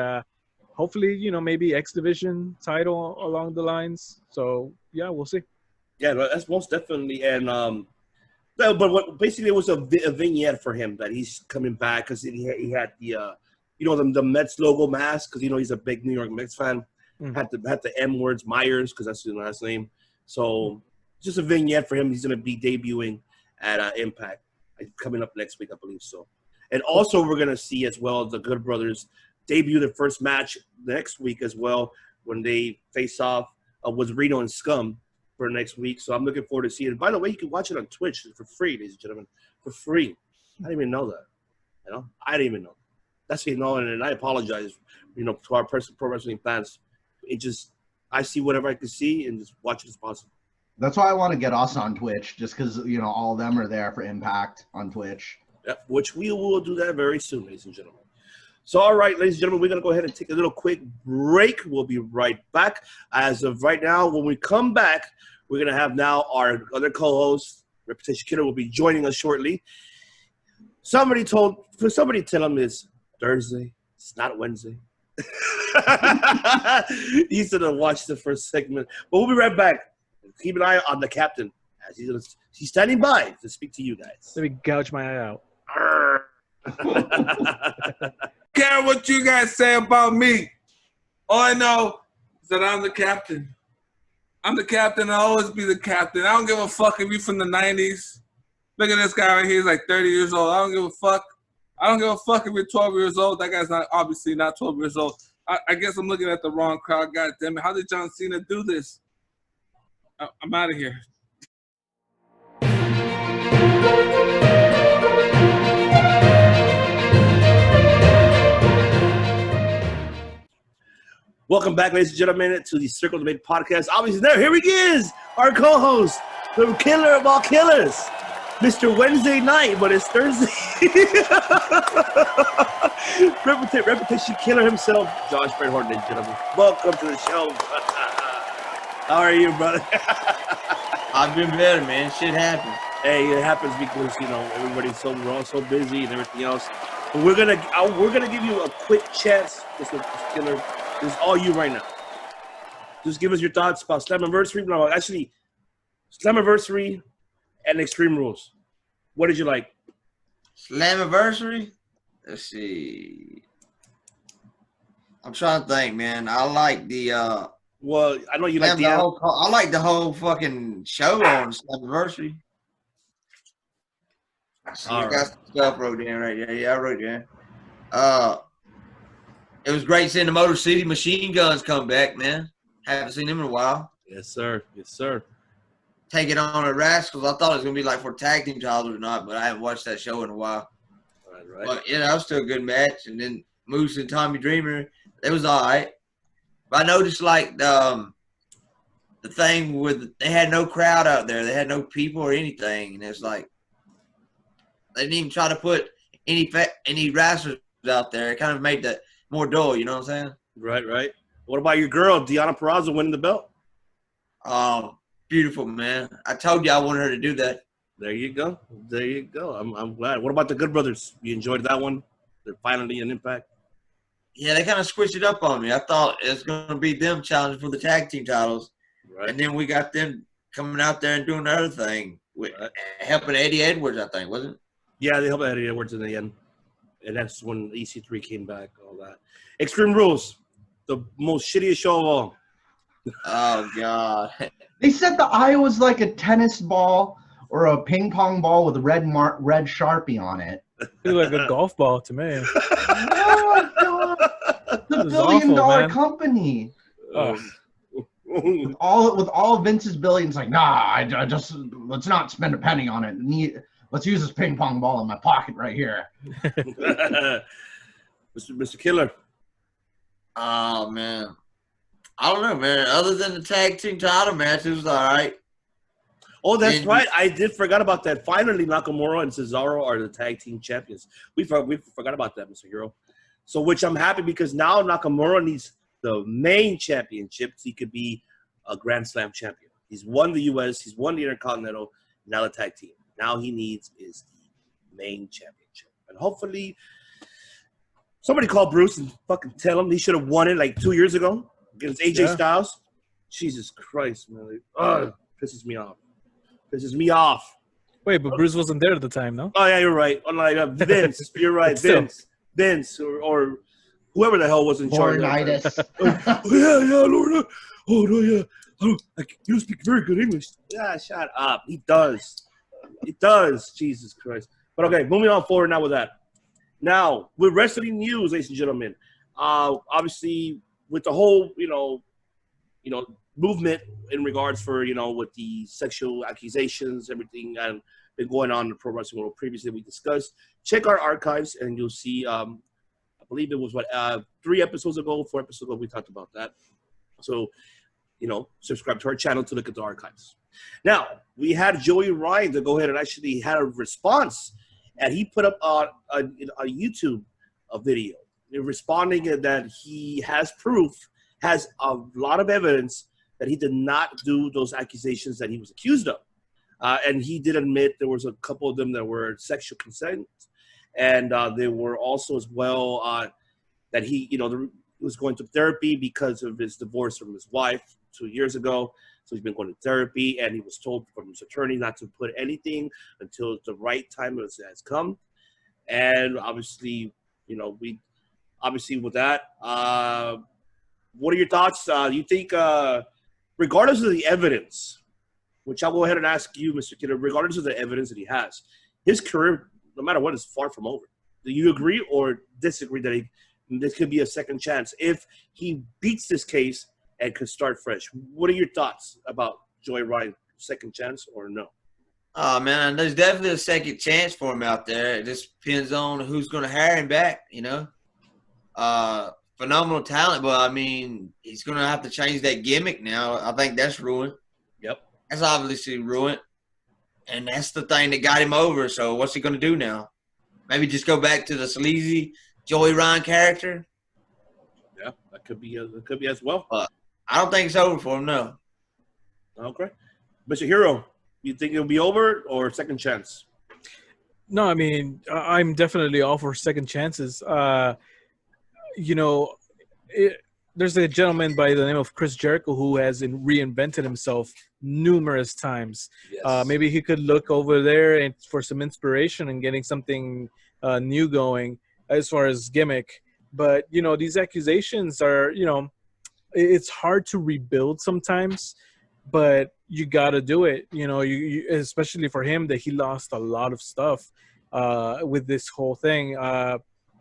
hopefully, maybe X Division title along the lines. So yeah, we'll see. Yeah, that's most definitely. And but basically it was a vignette for him that he's coming back because he had the the Mets logo mask because he's a big New York Mets fan. Had the M words Myers because that's his last name. So just a vignette for him. He's going to be debuting at Impact coming up next week, I believe so. And also we're going to see as well the Good Brothers debut their first match next week as well when they face off with Reno and Scum for next week. So I'm looking forward to seeing it. By the way, you can watch it on Twitch for free, ladies and gentlemen, for free. I didn't even know that. I didn't even know. That's and I apologize, to our pro wrestling fans. I see whatever I can see and just watch it as possible. That's why I want to get us on Twitch, just because all of them are there for Impact on Twitch. Yep, which we will do that very soon, ladies and gentlemen. So, all right, ladies and gentlemen, we're going to go ahead and take a little quick break. We'll be right back. As of right now, when we come back, we're going to have now our other co-host, ReputationKilla, will be joining us shortly. Somebody tell him it's Thursday. It's not Wednesday. He should have watched the first segment. But we'll be right back. Keep an eye on the captain as he's standing by to speak to you guys. Let me gouge my eye out. Care what you guys say about me. All I know is that I'm the captain. I'm the captain. I'll always be the captain. I don't give a fuck if you're from the 90s. Look at this guy right here. He's like 30 years old. I don't give a fuck. I don't give a fuck if you're 12 years old. That guy's obviously not 12 years old. I guess I'm looking at the wrong crowd. God damn it. How did John Cena do this? I'm out of here. Welcome back, ladies and gentlemen, to the Circle Debate podcast. Obviously, here he is, our co-host, the killer of all killers, Mr. Wednesday Night, but it's Thursday. ReputationKilla himself, Josh Bret Horton, ladies and gentlemen. Welcome to the show. How are you, brother? I've been better, man. Shit happens. Hey, it happens because we're all so busy and everything else. But we're gonna give you a quick chance, Mr. Killer. This is all you right now. Just give us your thoughts about Slammiversary. No, actually, Slammiversary and Extreme Rules. What did you like? Slammiversary? Let's see. I'm trying to think, man. I like the well, I know you like I like the whole fucking show on Slammiversary. I see I got some stuff wrote down right there. Yeah, I wrote down. It was great seeing the Motor City Machine Guns come back, man. Haven't seen them in a while. Yes, sir. Yes, sir. taking on a Rascals. I thought it was gonna be like for tag team titles or not, but I haven't watched that show in a while. Right. But yeah, that was still a good match. And then Moose and Tommy Dreamer, it was all right. But I noticed like the thing with they had no crowd out there, they had no people or anything, and it's like they didn't even try to put any wrestlers out there. It kind of made that more dull. You know what I'm saying? Right. What about your girl, Deonna Purrazzo, winning the belt? Beautiful, man. I told you I wanted her to do that. There you go. I'm glad. What about the Good Brothers? You enjoyed that one? They're finally in Impact. Yeah, they kind of switched it up on me. I thought it was going to be them challenging for the tag team titles. Right. And then we got them coming out there and doing the other thing, with helping Eddie Edwards, I think, wasn't it? Yeah, they helped Eddie Edwards in the end. And that's when EC3 came back, all that. Extreme Rules, the most shittiest show of all. Oh, God. They said the eye was like a tennis ball or a ping pong ball with a red Sharpie on it. It looked like a golf ball to me. Oh, God. The billion-dollar company. With all Vince's billions, like, nah, I just let's not spend a penny on it. Let's use this ping pong ball in my pocket right here. Mr. Killer. Oh, man. I don't know, man. Other than the tag team title match, it was all right. Oh, that's right. I did forget about that. Finally, Nakamura and Cesaro are the tag team champions. We forgot about that, Mr. Hero. So, which I'm happy because now Nakamura needs the main championship. He could be a Grand Slam champion. He's won the U.S. He's won the Intercontinental. Now the tag team. Now he needs is the main championship. And hopefully somebody call Bruce and fucking tell him he should have won it like 2 years ago against AJ Styles. Jesus Christ, man. Pisses me off. Wait, but Bruce wasn't there at the time, no? Oh, yeah, you're right. Unlike Vince. You're right. Vince or whoever the hell was in charge. Laurinaitis. Yeah, Lord. Oh, no, yeah. You don't speak very good English. Yeah, shut up. He does. Jesus Christ. But okay, moving on forward now with that. Now, with wrestling news, ladies and gentlemen, obviously with the whole, movement in regards for, with the sexual accusations, everything and been going on in the pro wrestling world previously we discussed. Check our archives and you'll see, I believe it was 4 episodes ago we talked about that. So, subscribe to our channel to look at the archives. Now, we had Joey Ryan to go ahead and actually had a response, and he put up a YouTube video responding that he has a lot of evidence that he did not do those accusations that he was accused of. And he did admit there was a couple of them that were sexual consent, and they were also as well that he, was going to therapy because of his divorce from his wife 2 years ago. So he's been going to therapy, and he was told from his attorney not to put anything until the right time has come. And obviously, with that, what are your thoughts? You think, regardless of the evidence, which I'll go ahead and ask you, Mr. Kidder, regardless of the evidence that he has, his career, no matter what, is far from over. Do you agree or disagree that this could be a second chance if he beats this case and could start fresh? What are your thoughts about Joey Ryan, second chance or no? Oh, man, there's definitely a second chance for him out there. It just depends on who's going to hire him back, Phenomenal talent, but, he's going to have to change that gimmick now. I think that's ruined. Yep. That's obviously ruined. And that's the thing that got him over. So what's he going to do now? Maybe just go back to the sleazy Joey Ryan character? Yeah, that could be as well. I don't think it's over for him, no. Okay. Mr. Hero, you think it'll be over or second chance? No, I'm definitely all for second chances. There's a gentleman by the name of Chris Jericho who has reinvented himself numerous times. Yes. Maybe he could look over there and for some inspiration and getting something new going as far as gimmick. But, these accusations are, it's hard to rebuild sometimes, but you got to do it. You especially for him that he lost a lot of stuff with this whole thing.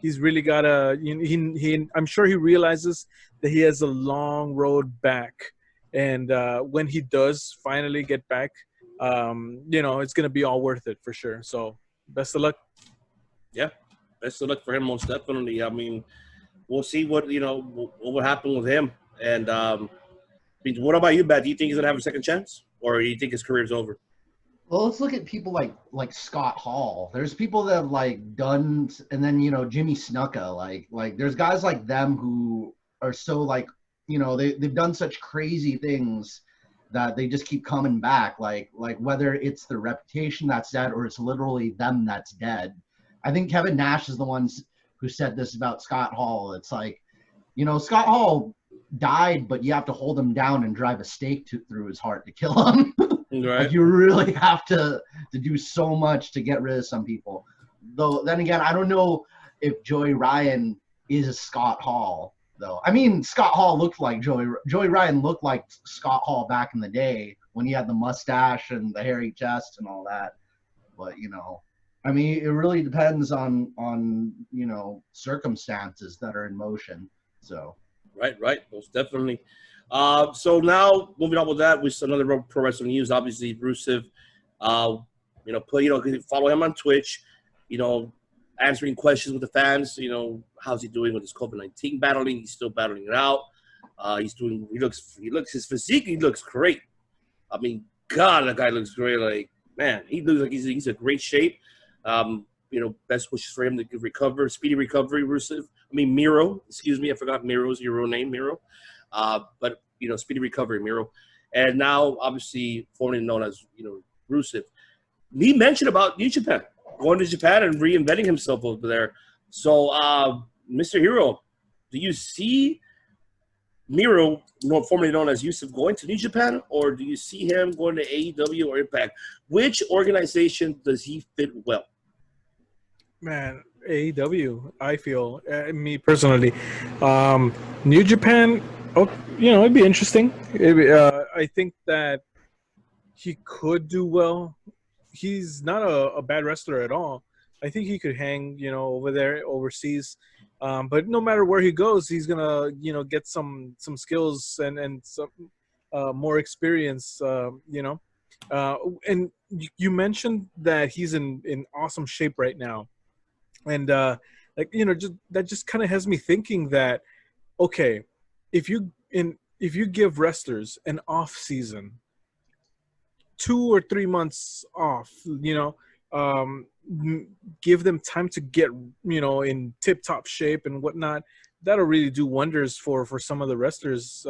He's really got to. I'm sure he realizes that he has a long road back, and when he does finally get back it's going to be all worth it for sure. So best of luck. Yeah, best of luck for him, most definitely. I mean, we'll see what will happen with him. And what about you, Bat? Do you think he's gonna have a second chance, or do you think his career's over? Well, let's look at people like Scott Hall. There's people that have like done, and then Jimmy Snuka. Like there's guys like them who are so like they've done such crazy things that they just keep coming back. Like whether it's their reputation that's dead or it's literally them that's dead. I think Kevin Nash is the ones who said this about Scott Hall. It's like, Scott Hall died, but you have to hold him down and drive a stake through his heart to kill him. Right. Like you really have to do so much to get rid of some people. Though then again, I don't know if Joey Ryan is a Scott Hall though. I mean, Scott Hall looked like Joey Ryan looked like Scott Hall back in the day when he had the mustache and the hairy chest and all that. But I mean, it really depends on circumstances that are in motion. So right, most definitely. So now moving on with that, with another pro wrestling news. Obviously, Rusev, follow him on Twitch. Answering questions with the fans. How's he doing with his COVID-19 battling? He's still battling it out. He looks his physique. He looks great. I mean, God, that guy looks great. Like, man, he looks like he's in great shape. Best wishes for him to recover, speedy recovery, Rusev. Miro, excuse me, I forgot Miro's your real name, Miro. But speedy recovery, Miro. And now, obviously, formerly known as Rusev. He mentioned about New Japan, going to Japan and reinventing himself over there. So, Mr. Hero, do you see Miro, formerly known as Yusuf, going to New Japan, or do you see him going to AEW or Impact? Which organization does he fit well? Man, AEW, I feel, me personally. New Japan, it'd be interesting. I think that he could do well. He's not a bad wrestler at all. I think he could hang, over there, overseas. But no matter where he goes, he's gonna, get some skills and some more experience. And you mentioned that he's in awesome shape right now, and that just kind of has me thinking that, okay, if you give wrestlers an off season, 2 or 3 months off, give them time to get in tip-top shape and whatnot, that'll really do wonders for some of the wrestlers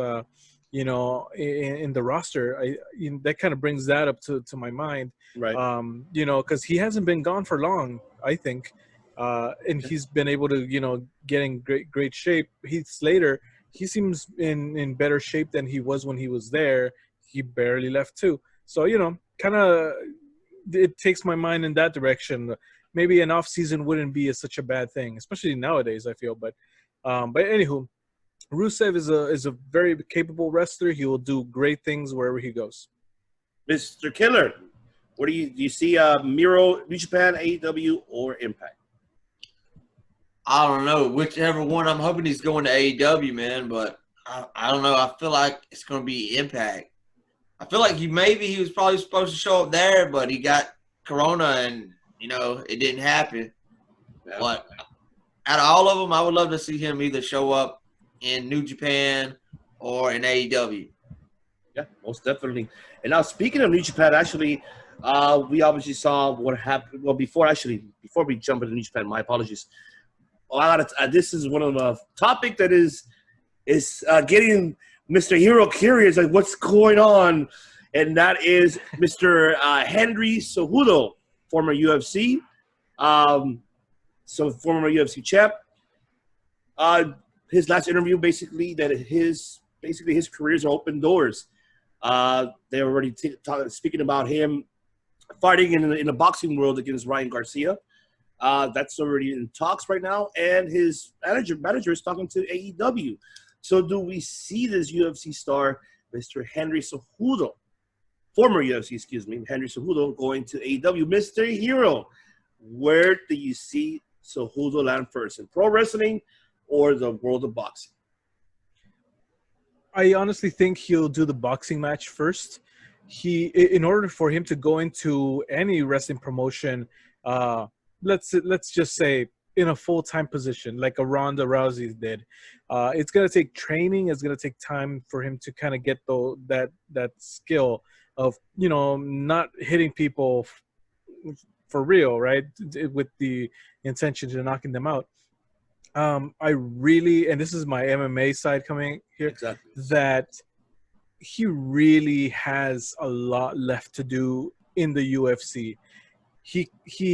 in the roster. That kind of brings that up to my mind, right? Because he hasn't been gone for long, I think, and he's been able to get in great shape. Heath Slater, he seems in better shape than he was when he was there. He barely left too, so kind of it takes my mind in that direction. Maybe an off season wouldn't be such a bad thing, especially nowadays, I feel. But anywho, Rusev is a very capable wrestler. He will do great things wherever he goes. Mr. Killer, what do you see? Miro, New Japan, AEW, or Impact? I don't know. Whichever one. I'm hoping he's going to AEW, man. But I don't know. I feel like it's going to be Impact. I feel like he was probably supposed to show up there, but he got Corona and, it didn't happen. Yeah. But out of all of them, I would love to see him either show up in New Japan or in AEW. Yeah, most definitely. And now, speaking of New Japan, actually, we obviously saw what happened. Well, before we jump into New Japan, my apologies. This is one of the topic that is getting Mr. Hero curious, like what's going on, and that is Mr. Henry Cejudo, former UFC, former UFC champ. His last interview, basically, that his careers are open doors. They're already speaking about him fighting in the boxing world against Ryan Garcia. That's already in talks right now, and his manager is talking to AEW. So do we see this UFC star, Mr. Henry Cejudo, former UFC, Henry Cejudo, going to AEW? Mr. Hero, where do you see Cejudo land first, in pro wrestling or the world of boxing? I honestly think he'll do the boxing match first. in order for him to go into any wrestling promotion, let's just say in a full-time position like a Ronda Rousey did, it's gonna take training. It's gonna take time for him to kind of get that skill of not hitting people for real, right? With the intention to knocking them out. I really, and this is my MMA side coming here, Exactly. that he really has a lot left to do in the UFC. He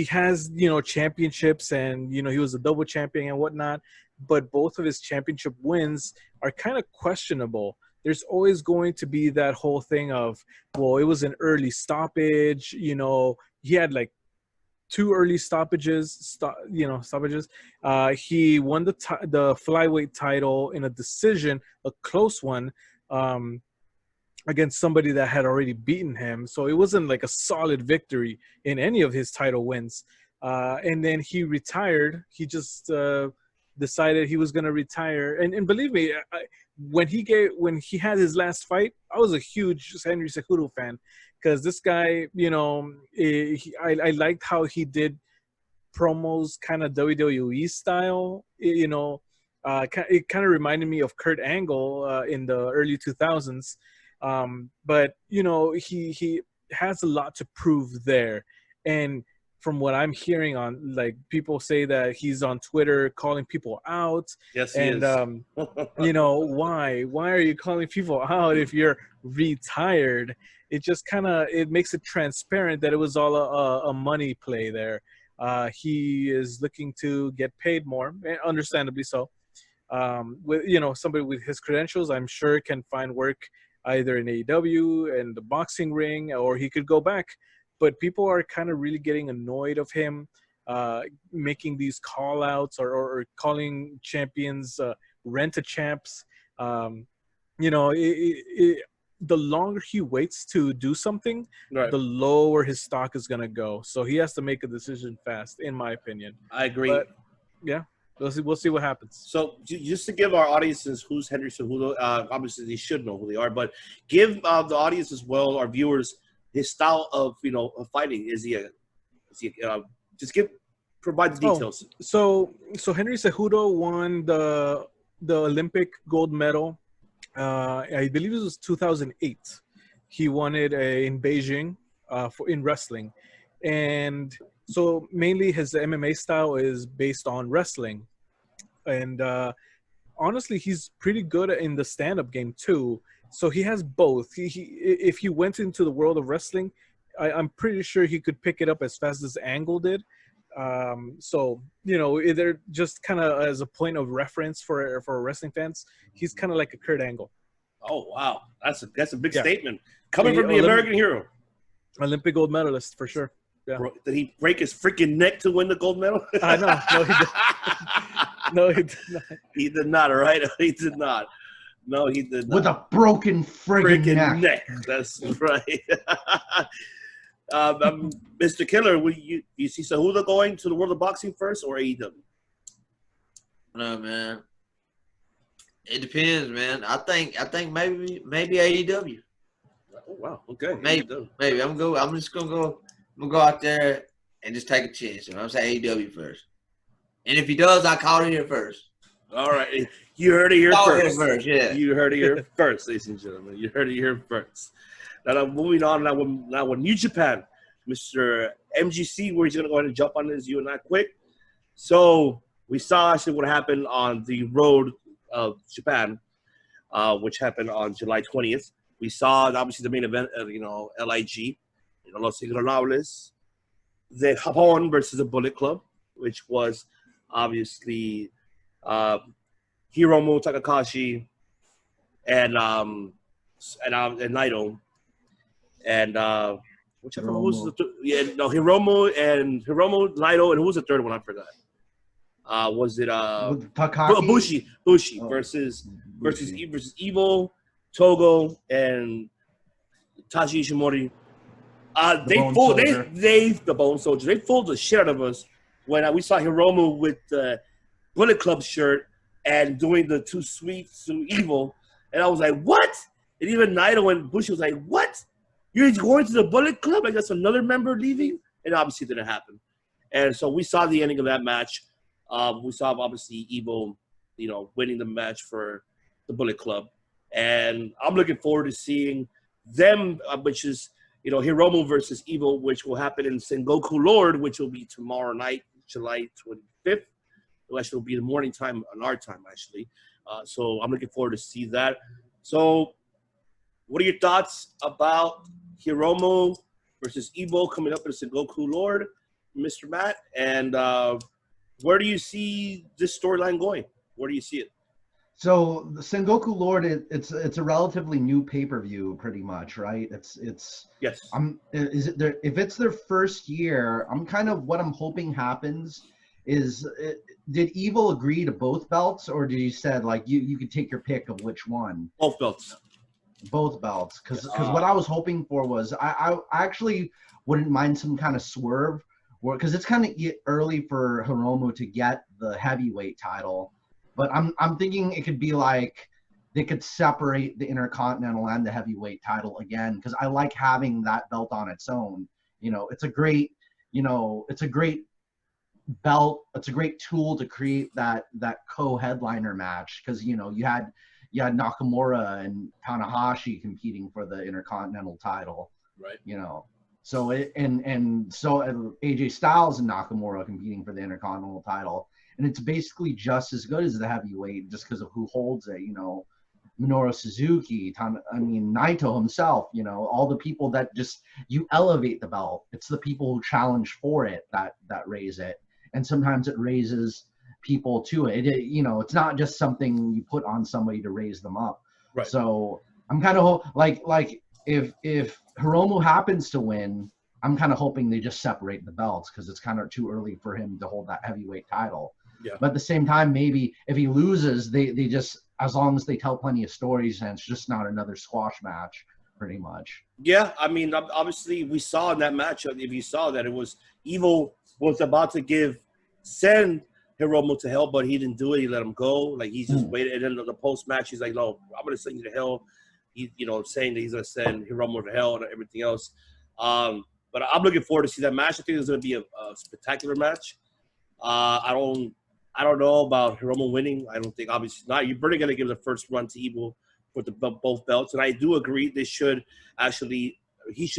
has championships, and he was a double champion and whatnot, but both of his championship wins are kind of questionable. There's always going to be that whole thing of, well, it was an early stoppage. He had like 2 early stoppages. He won the flyweight title in a decision, a close one, against somebody that had already beaten him. So it wasn't like a solid victory in any of his title wins. And then he retired. He just decided he was going to retire. And believe me, when he had his last fight, I was a huge Henry Cejudo fan, because this guy, I liked how he did promos, kind of WWE style. It kind of reminded me of Kurt Angle in the early 2000s. But he has a lot to prove there. And from what I'm hearing on, like, people say that he's on Twitter calling people out. Yes, he is. Why are you calling people out if you're retired? It just it makes it transparent that it was all a money play there. He is looking to get paid more, understandably so. With somebody with his credentials, I'm sure can find work either in AEW and the boxing ring, or he could go back. But people are kind of really getting annoyed of him making these call outs or calling champions rent-a-champs. The longer he waits to do something, Right. the lower his stock is going to go. So he has to make a decision fast, in my opinion. I agree. But, yeah, we'll see what happens. So just to give our audiences who's Henry Cejudo, obviously they should know who they are, but give the audience as well, our viewers, his style of of fighting. Provide the details. So Henry Cejudo won the Olympic gold medal. I believe it was 2008. He won it in Beijing in wrestling, and so mainly his MMA style is based on wrestling. And honestly, he's pretty good in the stand-up game too. So he has both. If he went into the world of wrestling, I'm pretty sure he could pick it up as fast as Angle did. So either just kind of as a point of reference for wrestling fans, he's kind of like a Kurt Angle. Oh wow, that's a big statement coming from the Olympic, American hero, Olympic gold medalist for sure. Yeah. Bro, did he break his freaking neck to win the gold medal? I know. No, he did not. He did not. Right? He did not. No, he did not. With a broken friggin' neck. That's right. Mr. Killer, you see Cejudo going to the world of boxing first or AEW? No, man. It depends, man. I think maybe AEW. Oh wow. Okay. Maybe I'm just gonna go out there and just take a chance. I'm saying AEW first. And if he does, I call it here first. All right. You heard it here first. Yeah. You heard it here first, ladies and gentlemen. You heard it here first. Now, moving on now with New Japan, Mr. MGC, where he's going to go ahead and jump on this, you and I quick. So we saw actually what happened on the road of Japan, which happened on July 20th. We saw, obviously, the main event of, LIG, Los Ingobernables, the Japón versus the Bullet Club, which was obviously Hiromu Takahashi and Naito. And whichever Hiromu. was Hiromu, Naito, and who was the third one? I forgot. Was it Takaki? Bushi Oh. versus Evil, Togo, and Taji Ishimori. The Bone Soldier. They fooled the shit out of us when we saw Hiromu with the Bullet Club shirt and doing the Too Sweet to Evil, and I was like, what? And even Naito and Bushi was like, what? You're going to the Bullet Club? Like, that's another member leaving? And obviously it didn't happen. And so we saw the ending of that match. We saw, obviously, Evil, winning the match for the Bullet Club. And I'm looking forward to seeing them, which is, Hiromu versus Evil, which will happen in Sengoku Lord, which will be tomorrow night, July 25th. It actually will be the morning time on our time, actually. So I'm looking forward to see that. So what are your thoughts about Hiromu versus Evil coming up in Sengoku Lord, Mr. Matt? And where do you see this storyline going? Where do you see it? So the Sengoku Lord, it's a relatively new pay-per-view, pretty much, right? It's yes. If it's their first year, what I'm hoping happens is, did Evil agree to both belts, or did he said like you could take your pick of which one? Both belts. Both belts, because what I was hoping for was I actually wouldn't mind some kind of swerve, because it's kind of early for Hiromu to get the heavyweight title. But I'm thinking it could be like they could separate the Intercontinental and the heavyweight title again, because I like having that belt on its own. It's a great, it's a great belt. It's a great tool to create that co-headliner match, because you had Nakamura and Tanahashi competing for the Intercontinental title, right? So so AJ Styles and Nakamura competing for the Intercontinental title. And it's basically just as good as the heavyweight, just because of who holds it. Minoru Suzuki, Naito himself. All the people that just you elevate the belt. It's the people who challenge for it that raise it, and sometimes it raises people to it. It's not just something you put on somebody to raise them up. Right. So I'm kind of like if Hiromu happens to win, I'm kind of hoping they just separate the belts, because it's kind of too early for him to hold that heavyweight title. Yeah. But at the same time, maybe if he loses, they just, as long as they tell plenty of stories, and it's just not another squash match, pretty much. Yeah, obviously we saw in that match, if you saw that, it was Evil was about to send Hiromu to hell, but he didn't do it. He let him go. Like, he's just waited. And then the post-match, he's like, no, I'm going to send you to hell. He, saying that he's going to send Hiromu to hell and everything else. But I'm looking forward to see that match. I think it's going to be a spectacular match. I don't know about Hiromu winning. I don't think, obviously not. You're pretty going to give the first run to Evil for both belts. And I do agree he should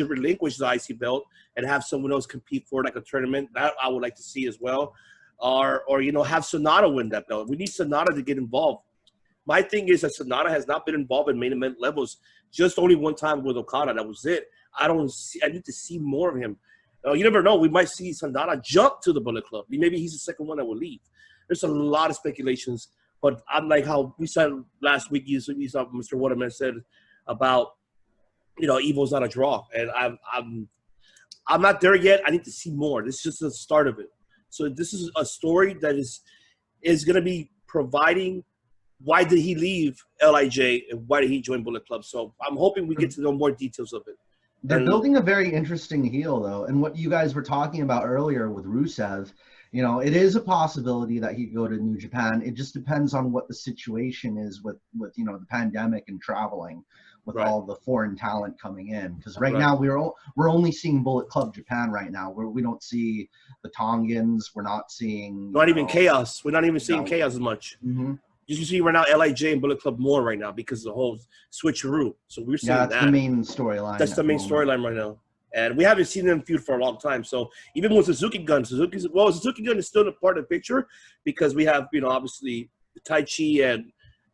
relinquish the IC belt and have someone else compete for like a tournament. That I would like to see as well. Or have Sonata win that belt. We need Sonata to get involved. My thing is that Sonata has not been involved in main event levels. Just only one time with Okada. That was it. I need to see more of him. You never know. We might see Sonata jump to the Bullet Club. Maybe he's the second one that will leave. There's a lot of speculations, but unlike how we said last week, you saw Mr. Waterman said about, Evil's not a draw, and I'm not there yet. I need to see more. This is just the start of it. So this is a story that is going to be providing why did he leave LIJ and why did he join Bullet Club. So I'm hoping we get to know more details of it. They're building a very interesting heel, though, and what you guys were talking about earlier with Rusev. It is a possibility that he'd go to New Japan. It just depends on what the situation is with the pandemic and traveling, with all the foreign talent coming in. Because right now we're only seeing Bullet Club Japan right now. We don't see the Tongans. We're not seeing even Chaos. We're not even seeing Chaos as much. Mm-hmm. You see right now LIJ and Bullet Club more right now because of the whole switcheroo. So we're seeing that's the main storyline. That's the main storyline right now. And we haven't seen them feud for a long time. So even with Suzuki Gun, Suzuki Gun is still a part of the picture because we have, obviously Tai Chi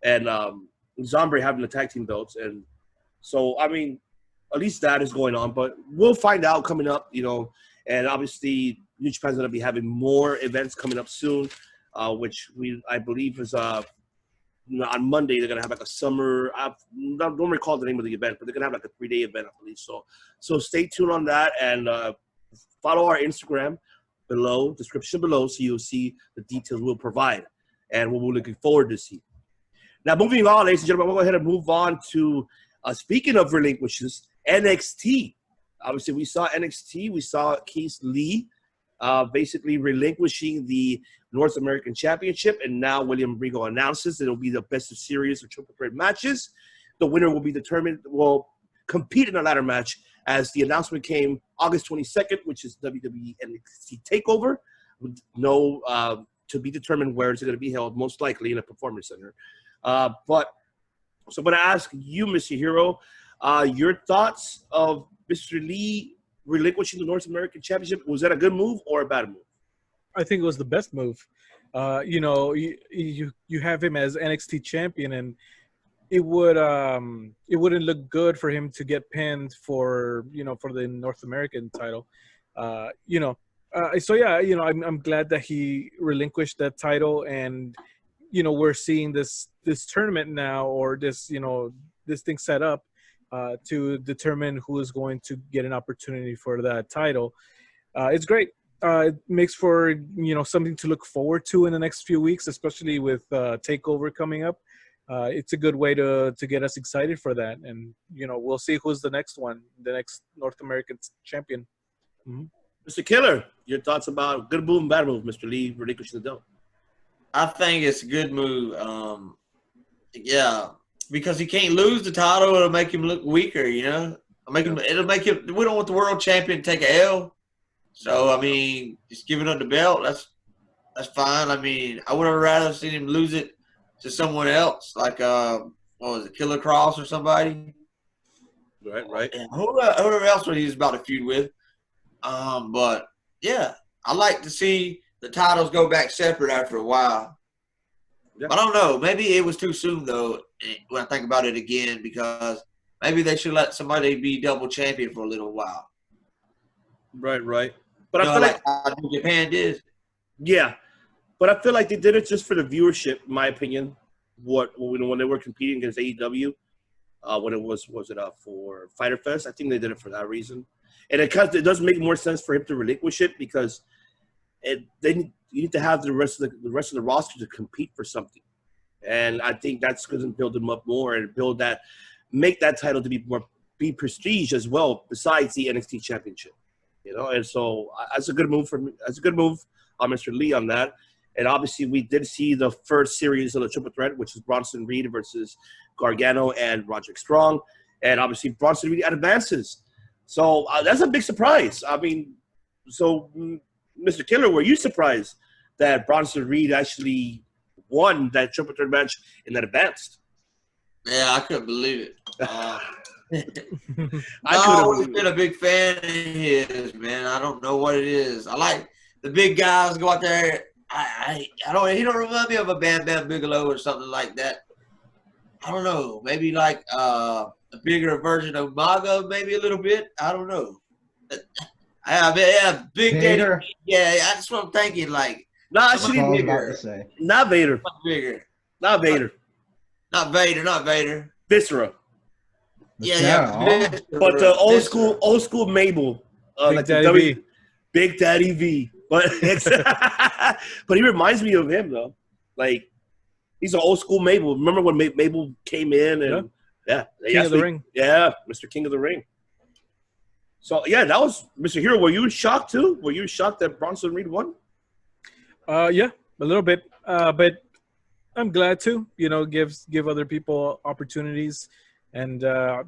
and Zombre having the tag team belts. And so, at least that is going on. But we'll find out coming up, and obviously New Japan's going to be having more events coming up soon, which I believe is on Monday, they're going to have like a summer, I don't recall the name of the event, but they're going to have like a 3-day event, I believe. So stay tuned on that and follow our Instagram description below, so you'll see the details we'll provide and what we're looking forward to see. Now, moving on, ladies and gentlemen, we'll go ahead and move on to, speaking of relinquishes, NXT. Obviously, we saw NXT. We saw Keith Lee basically relinquishing the North American Championship, and now William Regal announces that it'll be the best of series of triple threat matches. The winner will be determined, will compete in a ladder match as the announcement came August 22nd, which is WWE NXT TakeOver. No, to be determined where it's going to be held, most likely in a performance center. But so I'm going to ask you, Mr. Hero, your thoughts of Mr. Lee relinquishing the North American Championship. Was that a good move or a bad move? I think it was the best move. You know, you have him as NXT champion, and it wouldn't look good for him to get pinned for the North American title. So yeah, I'm glad that he relinquished that title, and we're seeing this tournament now, or this thing set up to determine who is going to get an opportunity for that title. It's great. It makes for something to look forward to in the next few weeks, especially with TakeOver coming up. It's a good way to get us excited for that, and we'll see who's the next North American champion. Mm-hmm. Mr. Killer, your thoughts about good move and bad move, Mr. Lee relinquishing the belt? I think it's a good move. Yeah, because he can't lose the title. It'll make him look weaker. It'll make him. We don't want the world champion to take an L. So I mean, just giving up the belt. That's fine. I mean, I would have rather seen him lose it to someone else, like what was it, Killer Cross or somebody. Right. And whoever else he was about to feud with. But yeah, I like to see the titles go back separate after a while. Yeah. But I don't know. Maybe it was too soon though. When I think about it again, because maybe they should let somebody be double champion for a little while. Right. But I feel like Japan did. Yeah, but I feel like they did it just for the viewership, in my opinion. When they were competing against AEW, when it was it for Fyter Fest? I think they did it for that reason. And it does make more sense for him to relinquish it, because you need to have the rest of the roster to compete for something, and I think that's going to build him up more and make that title to be prestige as well, besides the NXT Championship. And so that's a good move for me. That's a good move on Mr. Lee on that. And obviously, we did see the first series of the Triple Threat, which is Bronson Reed versus Gargano and Roderick Strong, and obviously Bronson Reed advances. So that's a big surprise. I mean, so Mr. Killer, were you surprised that Bronson Reed actually won that Triple Threat match and that advanced? Yeah, I couldn't believe it. I've always been a big fan of his, man. I don't know what it is. I like the big guys go out there. I don't. He don't remind me of a Bam Bam Bigelow or something like that. I don't know. Maybe like a bigger version of Maga, maybe a little bit. I don't know. Big Vader. Daddy. Yeah, that's what I'm thinking. Like, actually, bigger. Not Vader. Bigger. Not Vader. Not Vader. Viscera. Yeah. But the old school Mabel, Big Daddy V. Big Daddy V. But but he reminds me of him though. Like, he's an old school Mabel. Remember when Mabel came in and King of the Ring. Yeah, Mr. King of the Ring. So yeah, that was Mr. Hero. Were you shocked too? Were you shocked that Bronson Reed won? Yeah, a little bit. But I'm glad to, give other people opportunities. And I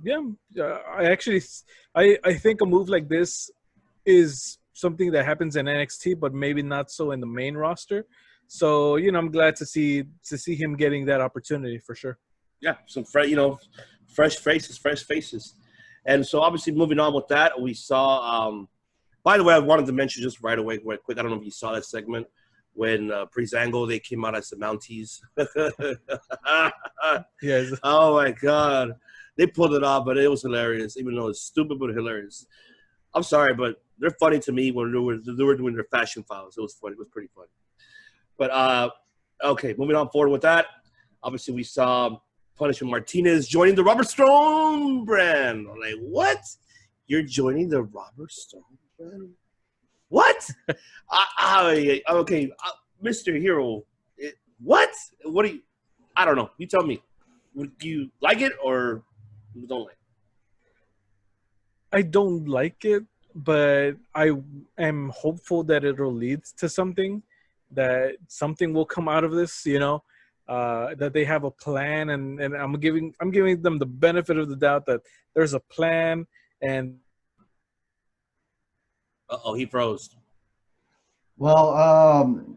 think a move like this is something that happens in NXT, but maybe not so in the main roster. So I'm glad to see him getting that opportunity for sure. Yeah, some fresh faces. And so obviously moving on with that, we saw. By the way, I wanted to mention just right quick. I don't know if you saw that segment when Breezango, they came out as the Mounties. Yes. Oh my God. They pulled it off, but it was hilarious, even though it's stupid but hilarious. I'm sorry, but they're funny to me when they were doing their fashion files. It was funny. It was pretty funny. But, okay, moving on forward with that. Obviously, we saw Punishment Martinez joining the Robert Stone brand. I'm like, what? You're joining the Robert Stone brand? What? Okay, Mr. Hero, what? What do you – I don't know. You tell me. Would you like it or you don't like it? I don't like it, but I am hopeful that it'll lead to something, that something will come out of this, that they have a plan, and I'm giving them the benefit of the doubt that there's a plan, and Uh-oh, he froze. Well,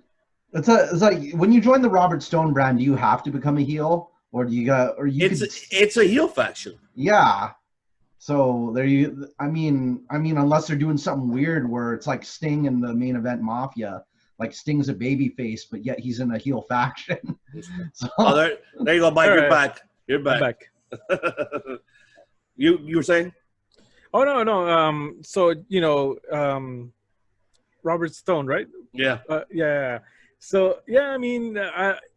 it's like when you join the Robert Stone brand, do you have to become a heel, or do you got, or you? It's a heel faction. Yeah. So there you. I mean, unless they're doing something weird where it's like Sting in the main event Mafia, like Sting's a babyface, but yet he's in a heel faction. So, Oh, there you go, Mike. You're back. You're I'm back. back. You were saying? Oh no. So Robert Stone, right? Yeah. Yeah. So yeah, I mean,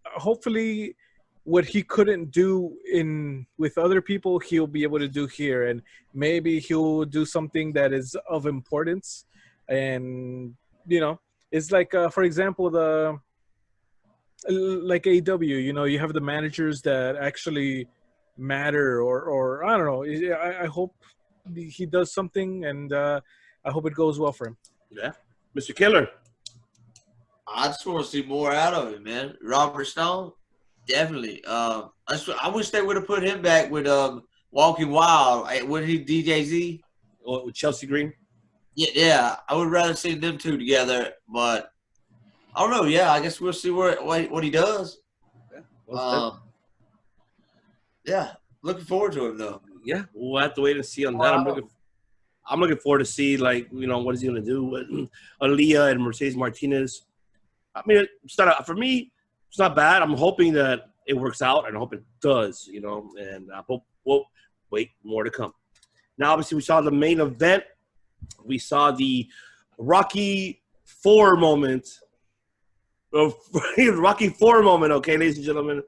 hopefully, what he couldn't do with other people, he'll be able to do here, and maybe he'll do something that is of importance. And it's like, for example, like AEW. You have the managers that actually matter, or I don't know. I hope he does something, and I hope it goes well for him. Yeah. Mr. Killer. I just want to see more out of him, man. Robert Stone, definitely. I wish they would have put him back with Walking Wild. What did he, DJZ? With Chelsea Green? Yeah. I would rather see them two together, but I don't know. Yeah, I guess we'll see what he does. Yeah, looking forward to him though. Yeah, we'll have to wait and see on that. I'm looking forward to see, like, what is he going to do with Aaliyah and Mercedes Martinez. I mean, for me, it's not bad. I'm hoping that it works out, and I hope it does, and I hope we'll wait more to come. Now, obviously, we saw the main event. We saw the Rocky IV moment. Rocky IV moment, okay, ladies and gentlemen.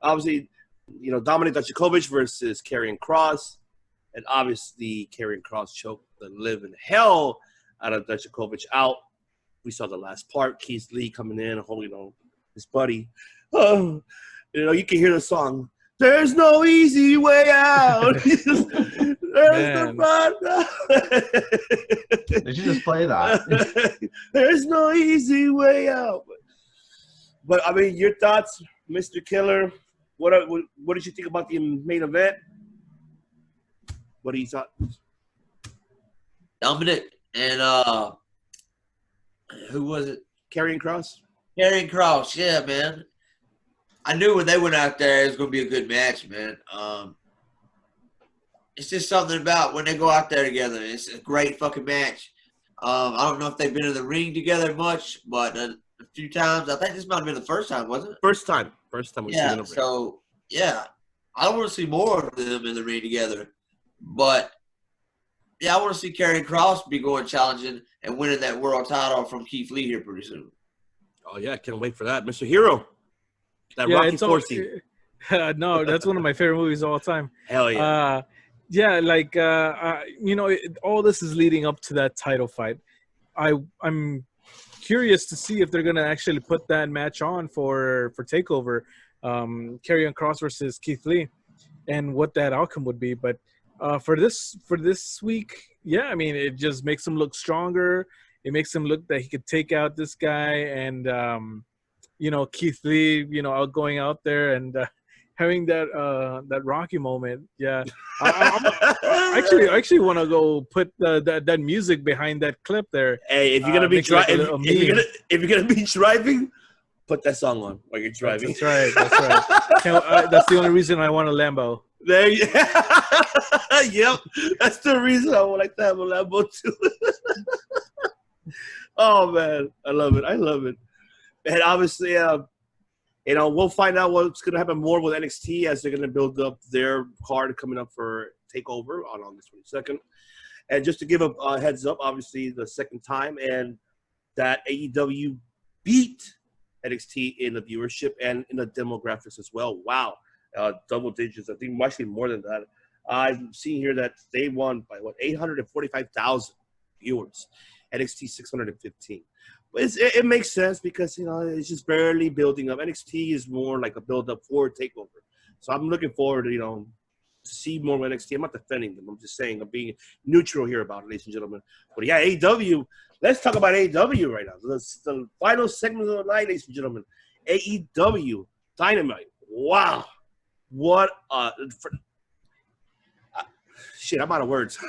Obviously, Dominic Dijakovic versus Karrion Kross. And obviously, Karrion Kross choked the living hell out of Dijakovic out. We saw the last part. Keith Lee coming in, holding his buddy. Oh, you can hear the song. There's no easy way out. There's no fun. Did you just play that? There's no easy way out. But I mean, your thoughts, Mr. Killer? What did you think about the main event? What do you thought? Dominic and who was it? Karrion Kross? Karrion Kross, yeah, man. I knew when they went out there it was going to be a good match, man. It's just something about when they go out there together. It's a great fucking match. I don't know if they've been in the ring together much, but a few times. I think this might have been the first time, wasn't it? First time we've seen them in the ring. So, yeah. I want to see more of them in the ring together. But, yeah, I want to see Karrion Kross be going challenging and winning that world title from Keith Lee here pretty soon. Oh, yeah, can't wait for that. Mr. Hero, that Rocky IV scene. No, that's one of my favorite movies of all time. Hell yeah. All this is leading up to that title fight. I'm curious to see if they're going to actually put that match on for TakeOver, Karrion Kross versus Keith Lee, and what that outcome would be. But for this week, yeah, I mean, it just makes him look stronger. It makes him look that he could take out this guy, and Keith Lee, going out there and having that Rocky moment. Yeah, I actually want to go put that music behind that clip there. Hey, if you're gonna be if you're gonna be driving, put that song on while you're driving. That's right. That's the only reason I want a Lambo. There you Yep, that's the reason I would like to have a Lambo too. Oh man, I love it. And obviously, we'll find out what's going to happen more with NXT as they're going to build up their card coming up for TakeOver on August 22nd. And just to give a heads up, obviously the second time, and that AEW beat NXT in the viewership and in the demographics as well. Wow, double digits. I think actually more than that. I've seen here that they won by 845,000 viewers. NXT 615. It makes sense because, it's just barely building up. NXT is more like a build-up for TakeOver. So I'm looking forward to, to see more of NXT. I'm not defending them. I'm just saying I'm being neutral here about it, ladies and gentlemen. But, yeah, AEW. Let's talk about AEW right now. The final segment of the night, ladies and gentlemen. AEW Dynamite. Wow. What shit, I'm out of words.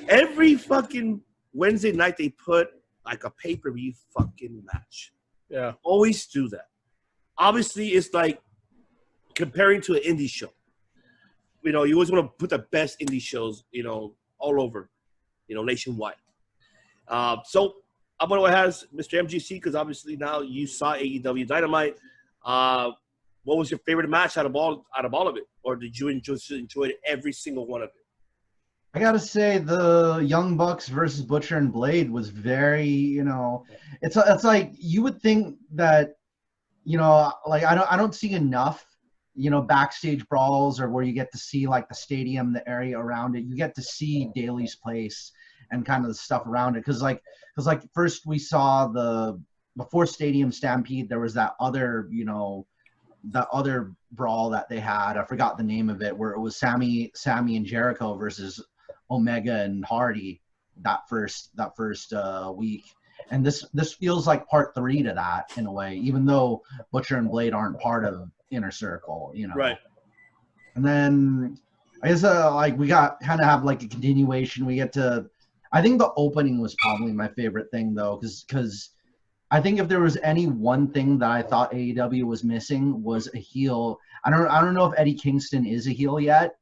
Every fucking Wednesday night they put like a pay-per-view fucking match. Yeah. Always do that. Obviously, it's like comparing to an indie show. You know, you always want to put the best indie shows, you know, all over, you know, nationwide. So I'm going to ask Mr. MGC, because obviously now you saw AEW Dynamite. What was your favorite match out of all of it, or did you enjoy every single one of it? I gotta say, the Young Bucks versus Butcher and Blade was very, you know, it's like you would think that, you know, like I don't see enough, you know, backstage brawls or where you get to see like the stadium, the area around it. You get to see Daly's place and kind of the stuff around it, because first we saw before Stadium Stampede, there was that other, you know, that other brawl that they had. I forgot the name of it, where it was Sammy and Jericho versus Omega and Hardy that first week. And this feels like part 3 to that in a way, even though Butcher and Blade aren't part of Inner Circle, you know. Right. And then I guess like we got kind of have like a continuation. We get to, I think the opening was probably my favorite thing though, because I think if there was any one thing that I thought AEW was missing was a heel. I don't know if Eddie Kingston is a heel yet,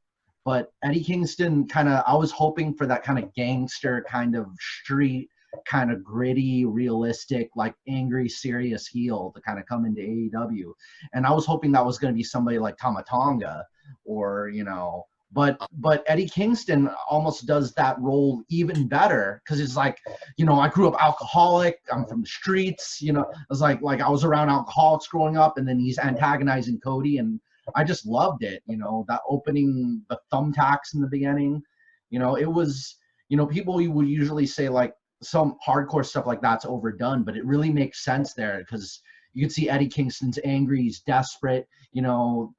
but Eddie Kingston I was hoping for that kind of gangster, kind of street, kind of gritty, realistic, like angry, serious heel to kind of come into AEW. And I was hoping that was going to be somebody like Tama Tonga, or, you know, but Eddie Kingston almost does that role even better, because it's like, you know, I grew up alcoholic, I'm from the streets, you know, it was like I was around alcoholics growing up, and then he's antagonizing Cody, and I just loved it, you know, that opening, the thumbtacks in the beginning, you know, it was, you know, people would usually say like some hardcore stuff like that's overdone, but it really makes sense there, because you can see Eddie Kingston's angry, he's desperate, you know,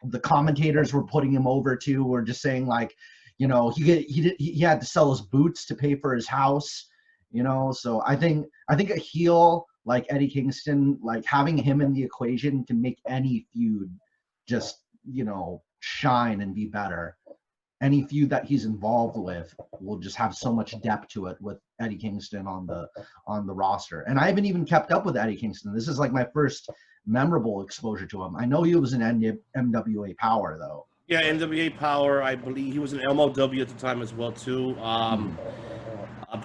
the commentators were putting him over too, were just saying like, you know, he had to sell his boots to pay for his house, you know. So I think a heel like Eddie Kingston, like having him in the equation can make any feud just, you know, shine and be better. Any feud that he's involved with will just have so much depth to it with Eddie Kingston on the roster. And I haven't even kept up with Eddie Kingston. This is like my first memorable exposure to him. I know he was in NWA Power though. Yeah, NWA Power. I believe he was in MLW at the time as well too. I'm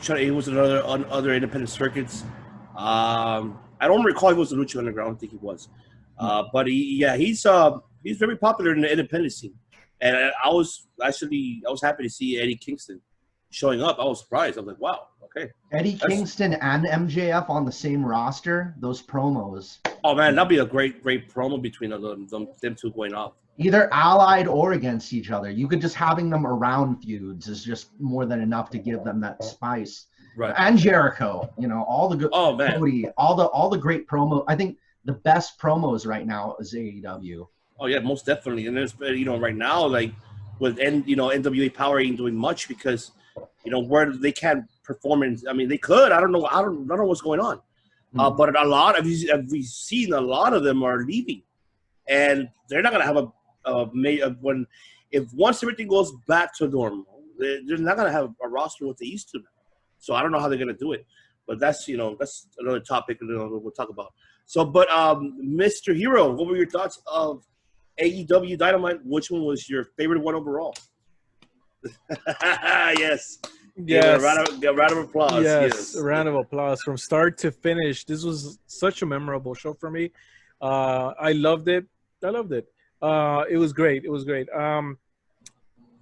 sure he was in other independent circuits. I don't recall he was in Lucha Underground. I don't think he was. But he's very popular in the independent scene. And I was happy to see Eddie Kingston showing up. I was surprised. I was like, wow, okay. Eddie Kingston and MJF on the same roster, those promos. Oh, man, that'd be a great promo between them two going off. Either allied or against each other. You could just having them around feuds is just more than enough to give them that spice. Right. And Jericho, you know, all the good Cody, all the great promo. I think the best promos right now is AEW. Oh yeah, most definitely. And there's, you know, right now, like with NWA Power ain't doing much because, you know, where they can't perform in. I mean, they could. I don't know what's going on. But we've seen a lot of them are leaving, and they're not gonna have once everything goes back to normal, they're not gonna have a roster what they used to. So I don't know how they're gonna do it. But that's another topic we'll talk about. So, but Mr. Hero, what were your thoughts of AEW Dynamite? Which one was your favorite one overall? Yes. Yes. A round of applause. Yes. A round of applause from start to finish. This was such a memorable show for me. I loved it. It was great.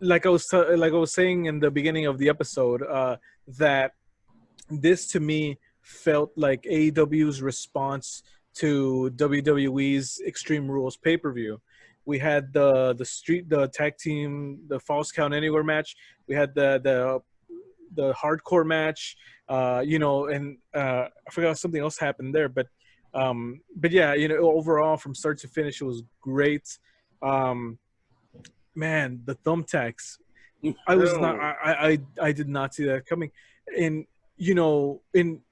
Like I was saying in the beginning of the episode, that this to me felt like AEW's response to WWE's Extreme Rules pay-per-view. We had the tag team, the Falls Count Anywhere match. We had the hardcore match, and I forgot something else happened there, but yeah, overall from start to finish, it was great. Man, the thumbtacks, I did not see that coming. And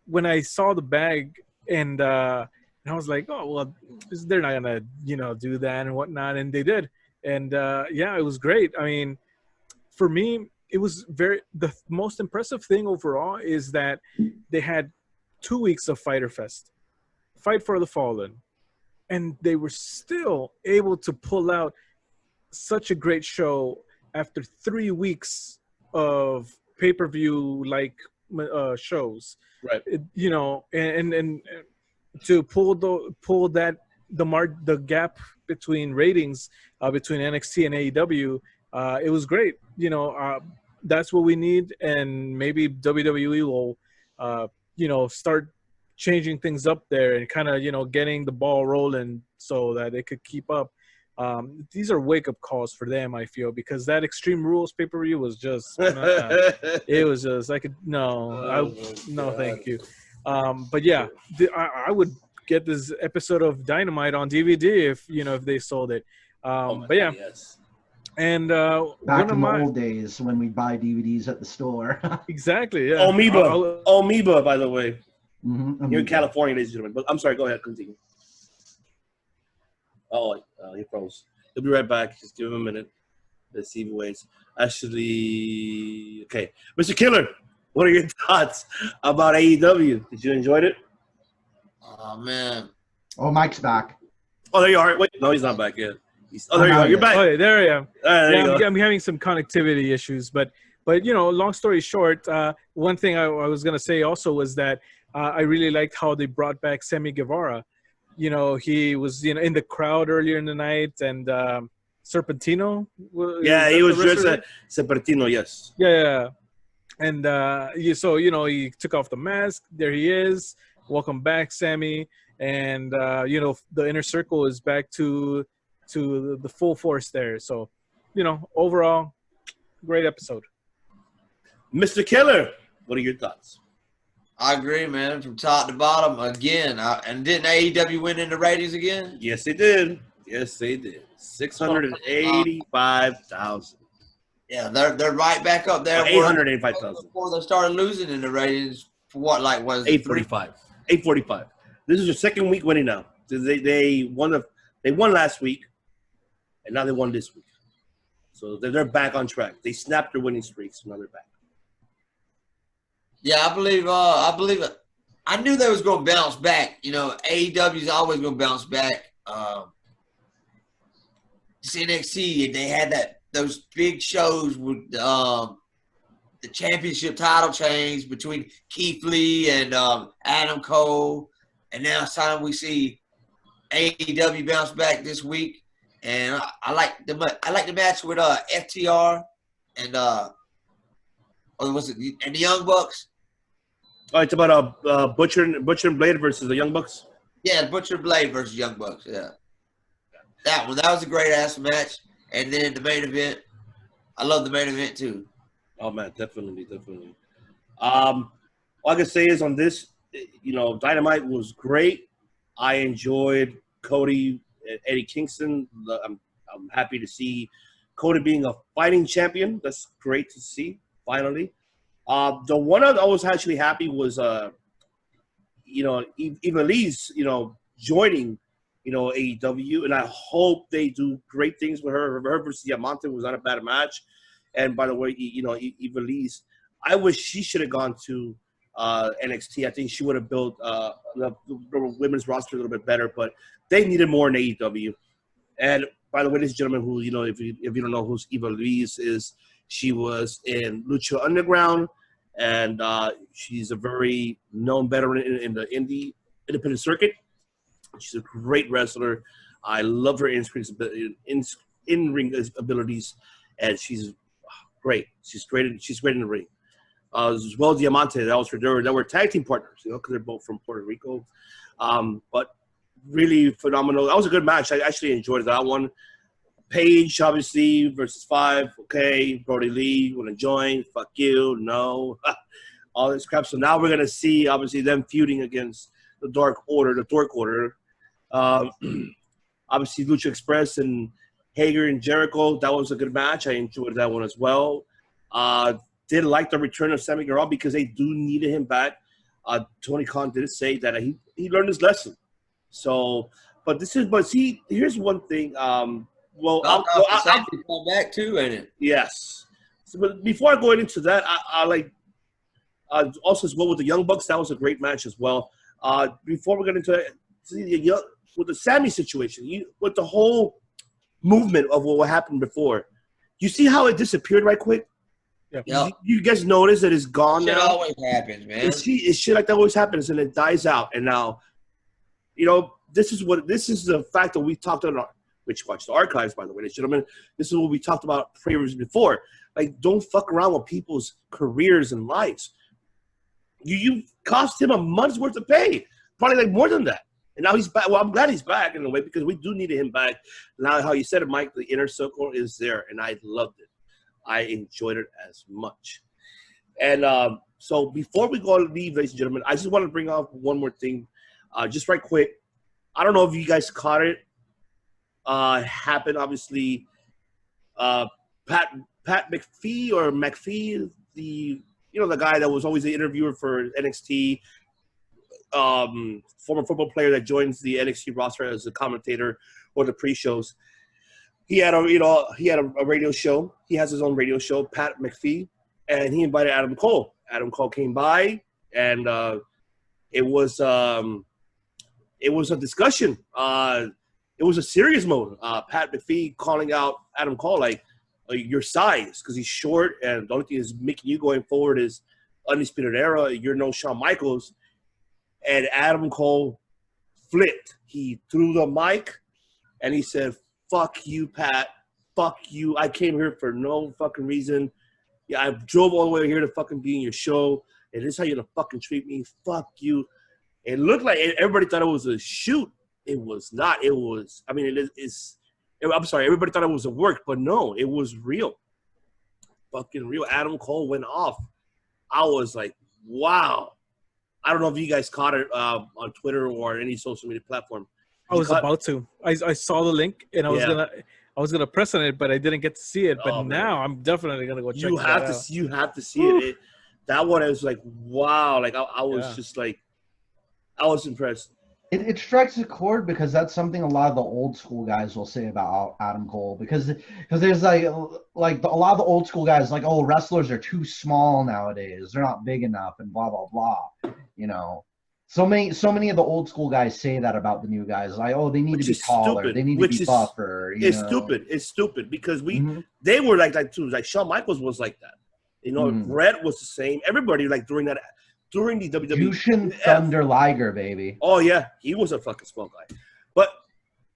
when I saw the bag and I was like, oh well, they're not gonna do that and whatnot, and they did. And yeah, it was great. I mean, for me, it was the most impressive thing overall is that they had 2 weeks of Fighter Fest, Fight for the Fallen, and they were still able to pull out such a great show after 3 weeks of pay-per-view like shows. Right. You know, and to pull the gap between ratings between NXT and AEW, it was great. You know, that's what we need, and maybe WWE will, you know, start changing things up there and kind of, you know, getting the ball rolling so that they could keep up. These are wake-up calls for them, I feel, because that Extreme Rules pay-per-view was just it was just thank you. But yeah, I would get this episode of Dynamite on DVD if they sold it. But yeah, yes. And back in the old days when we buy DVDs at the store. Exactly. Yeah. Amoeba, by the way. Mm-hmm. You're in California, ladies and gentlemen. But I'm sorry. Go ahead. Continue. He froze. He'll be right back. Just give him a minute. Let's see if he waits. Actually, okay. Mr. Killer, what are your thoughts about AEW? Did you enjoy it? Oh, man. Oh, Mike's back. Oh, there you are. Wait, no, he's not back yet. There you go. You're back. Oh, there I am. There I'm having some connectivity issues, but long story short, one thing I was gonna say also was that I really liked how they brought back Sammy Guevara. You know, he was in the crowd earlier in the night, and Serpentino. Yeah, he was dressed as Serpentino. Yes. Yeah. And so he took off the mask. There he is. Welcome back, Sammy. And the inner circle is back to the full force there. So, overall, great episode. Mr. Killer, what are your thoughts? I agree, man. From top to bottom, again. And didn't AEW win in the ratings again? Yes, they did. 685,000. Yeah, they're right back up there. 885,000. Before they started losing in the ratings for what, like, was 845. 845. This is their second week winning now. They won last week, and now they won this week. So they're back on track. They snapped their winning streaks, so now they're back. Yeah, I believe it. I knew they was going to bounce back. AEW's always going to bounce back. NXT, they had those big shows with the championship title change between Keith Lee and Adam Cole, and now it's time we see AEW bounce back this week. And I like the match with FTR and and the Young Bucks. Oh, it's about Butcher and Blade versus the Young Bucks? Yeah, Butcher Blade versus Young Bucks, yeah. That was a great-ass match. And then the main event, I love the main event, too. Oh, man, definitely. All I can say is on this, Dynamite was great. I enjoyed Cody and Eddie Kingston. I'm happy to see Cody being a fighting champion. That's great to see, finally. The one I was actually happy was, Evilise, joining, AEW, and I hope they do great things with her. Her versus Diamante was not a bad match. And by the way, Evilise, I wish she should have gone to NXT. I think she would have built the women's roster a little bit better, but they needed more in AEW. And by the way, this gentleman who, if you don't know who Evilise is, she was in Lucha Underground, and she's a very known veteran in the independent circuit. She's a great wrestler. I love her in-ring abilities, and she's great. She's great in the ring. As well as Diamante, that were tag team partners, because they're both from Puerto Rico. But really phenomenal. That was a good match. I actually enjoyed that one. Paige, obviously, versus 5. Okay. Brody Lee, want to join? Fuck you. No. All this crap. So now we're going to see, obviously, them feuding against the Dark Order. Obviously, Lucha Express and Hager and Jericho. That was a good match. I enjoyed that one as well. Did like the return of Sammy Guevara because they do need him back. Tony Khan did say that he learned his lesson. So, here's one thing. I'll come back too, ain't it? Yes. but before I go into that, I like also as well with the Young Bucks. That was a great match as well. Before we get into it, with the Sammy situation, with the whole movement of what happened before, you see how it disappeared right quick. Yep. You guys notice that it's gone Shit now. always happens, man. It's shit like that always happens, and it dies out. And now, this is the fact that we talked about. Which watch the archives, by the way, ladies and gentlemen. This is what we talked about previously before. Like, don't fuck around with people's careers and lives. You cost him a month's worth of pay, probably like more than that. And now he's back. Well, I'm glad he's back in a way because we do need him back. Now, how you said it, Mike, the inner circle is there, and I loved it. I enjoyed it as much. And so before we go to leave, ladies and gentlemen, I just want to bring up one more thing, just right quick. I don't know if you guys caught it. Happened obviously. Pat McPhee or McPhee, the guy that was always the interviewer for NXT, former football player that joins the NXT roster as a commentator or the pre-shows. He had a radio show. He has his own radio show, Pat McPhee, and he invited Adam Cole. Adam Cole came by, and it was a discussion. It was a serious mode. Pat McPhee calling out Adam Cole like your size because he's short, and the only thing is making you going forward is Undisputed Era. You're no Shawn Michaels. And Adam Cole flipped. He threw the mic, and he said, "Fuck you, Pat. Fuck you. I came here for no fucking reason. Yeah, I drove all the way here to fucking be in your show, and this is how you're gonna fucking treat me. Fuck you." It looked like everybody thought it was a shoot. It was not. It was. I mean, I'm sorry. Everybody thought it was a work, but no, it was real. Fucking real. Adam Cole went off. I was like, wow. I don't know if you guys caught it on Twitter or any social media platform. I was about to. I saw the link and I was gonna press on it, but I didn't get to see it. But now I'm definitely gonna go check it out. You have to see it. That one is like, wow. Like I was just like, I was impressed. It strikes a chord because that's something a lot of the old school guys will say about Adam Cole because there's like a lot of the old school guys like, oh, wrestlers are too small nowadays, they're not big enough and blah blah blah. So many of the old school guys say that about the new guys, like, oh, they need to be taller, they need to be buffer. It's stupid because they were like that too. Like Shawn Michaels was like that. Bret was the same. Everybody like during the WWE. Jushin Thunder Liger, baby. Oh, yeah. He was a fucking small guy. But,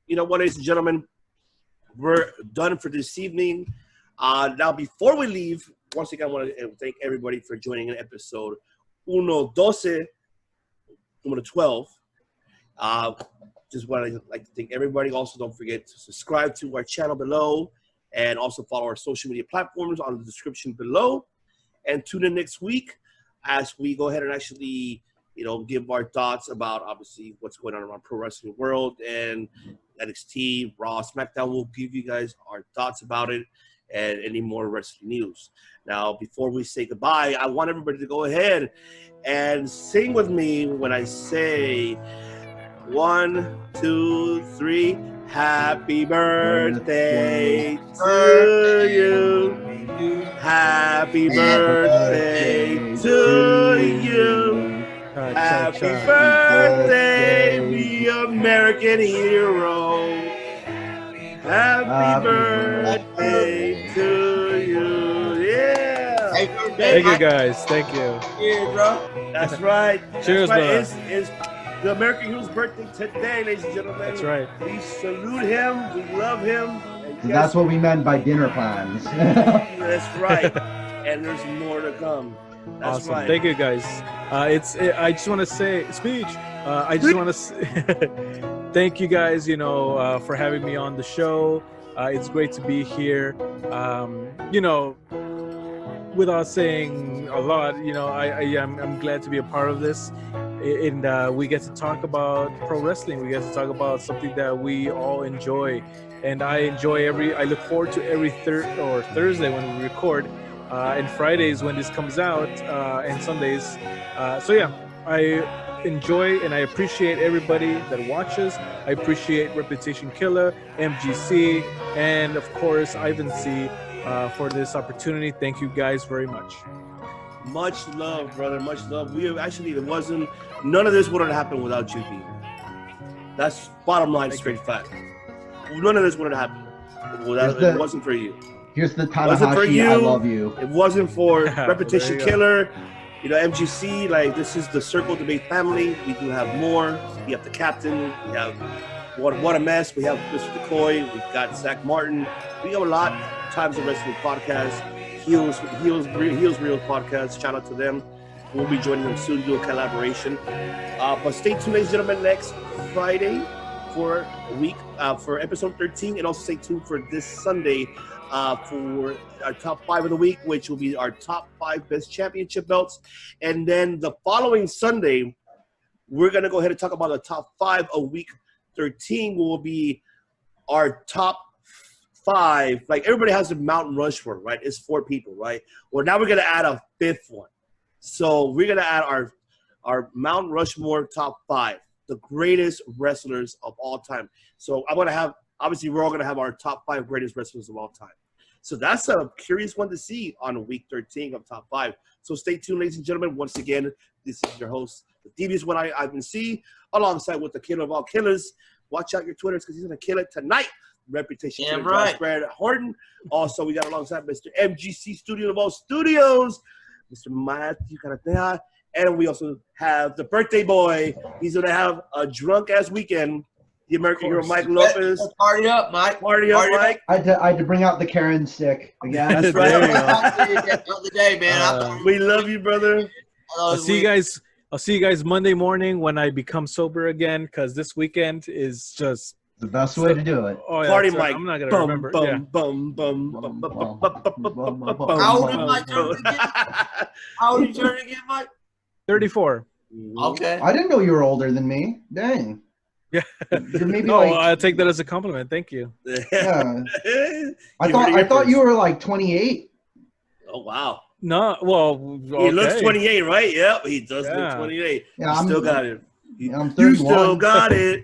you know what, ladies and gentlemen? We're done for this evening. Now, before we leave, once again, I want to thank everybody for joining an episode 12, number 12. Just want to like to thank everybody. Also, don't forget to subscribe to our channel below and also follow our social media platforms on the description below. And tune in next week as we go ahead and actually, give our thoughts about, obviously, what's going on around pro wrestling world and NXT, Raw, SmackDown. We'll give you guys our thoughts about it and any more wrestling news. Now, before we say goodbye, I want everybody to go ahead and sing with me when I say 1, 2, 3. Happy birthday to you. Happy birthday to you. Happy birthday, the American hero. Happy birthday to you. Yeah. Thank you, guys. Thank you. Cheers, bro. That's right. Cheers, bro. It's the American hero's birthday today, ladies and gentlemen. That's right. We salute him. We love him. That's what we meant by dinner plans. That's right. And there's more to come. That's awesome. Right. Thank you, guys. I just want to say, I just want to thank you guys, for having me on the show. It's great to be here. Without saying a lot, I'm glad to be a part of this. And we get to talk about pro wrestling. We get to talk about something that we all enjoy. And I look forward to every Thursday when we record, and Fridays when this comes out, and Sundays. I enjoy and I appreciate everybody that watches. I appreciate Reputation Killer, MGC, and of course Ivan C. for this opportunity. Thank you guys very much. Much love, brother. Much love. None of this would have happened without you, B. That's bottom line, straight fact. None of this would have happened without it wasn't for you. Here's the Wasn't for Tanahashi, you. I love you. It wasn't for There Reputation you go. Killer, MGC. Like, this is the Circle Debate family. We do have more. We have the captain. We have what a mess. We have Mr. DeCoy. We've got Zach Martin. We have a lot. Times of Wrestling podcast. Heels Real podcast. Shout out to them. We'll be joining them soon, do a collaboration. But stay tuned, ladies and gentlemen, next Friday for episode 13, and also stay tuned for this Sunday for our top 5 of the week, which will be our top 5 best championship belts. And then the following Sunday, we're gonna go ahead and talk about the top 5 of week 13. Will be our top 5. Like, everybody has a Mount Rushmore, right? It's 4 people, right? Well, now we're gonna add a 5th one. So we're gonna add our Mount Rushmore top 5, the greatest wrestlers of all time. So I'm gonna have, obviously, we're all gonna have our top 5 greatest wrestlers of all time. So that's a curious one to see on week 13 of top 5. So stay tuned, ladies and gentlemen. Once again, this is your host, the Devious One, Ivan C, alongside with the killer of all killers. Watch out your Twitters because he's gonna kill it tonight. Reputation Damn Killer, right. Bret Horton. Also, we got alongside Mr. MGC Studio of all studios, Mr. Matthew Caratea. And we also have the birthday boy. He's going to have a drunk-ass weekend. The American hero, Mike Lopez. Party up, Mike. Party up, Mike. I had to bring out the Karen stick again. That's There you right. go. The day, man. We love you, brother. I'll see you guys Monday morning when I become sober again, because this weekend is just The best way to do it. oh yeah. Party that's right. Mike. I'm not gonna Bum, remember. bum, Yeah. bum, bum, bum, bum, bum, bum, bum, bum, bum, How old bum, am I turning bum. again? How old are you turning again, Mike? 34. Okay. I didn't know you were older than me. Dang. Yeah. You're maybe No, like. I take that as a compliment. Thank you. Yeah. I You heard it here thought you first. were like 28. Oh, wow. No, well, He looks okay. 28, right? Yep, he does Yeah. look 28. Yeah, You still got it. I'm You 31. still got it.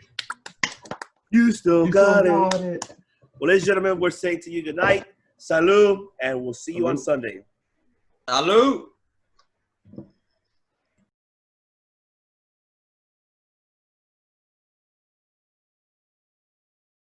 You still You got still it. got it. Well, ladies and gentlemen, we're saying to you good night, salud, and we'll see you on Sunday. Salute.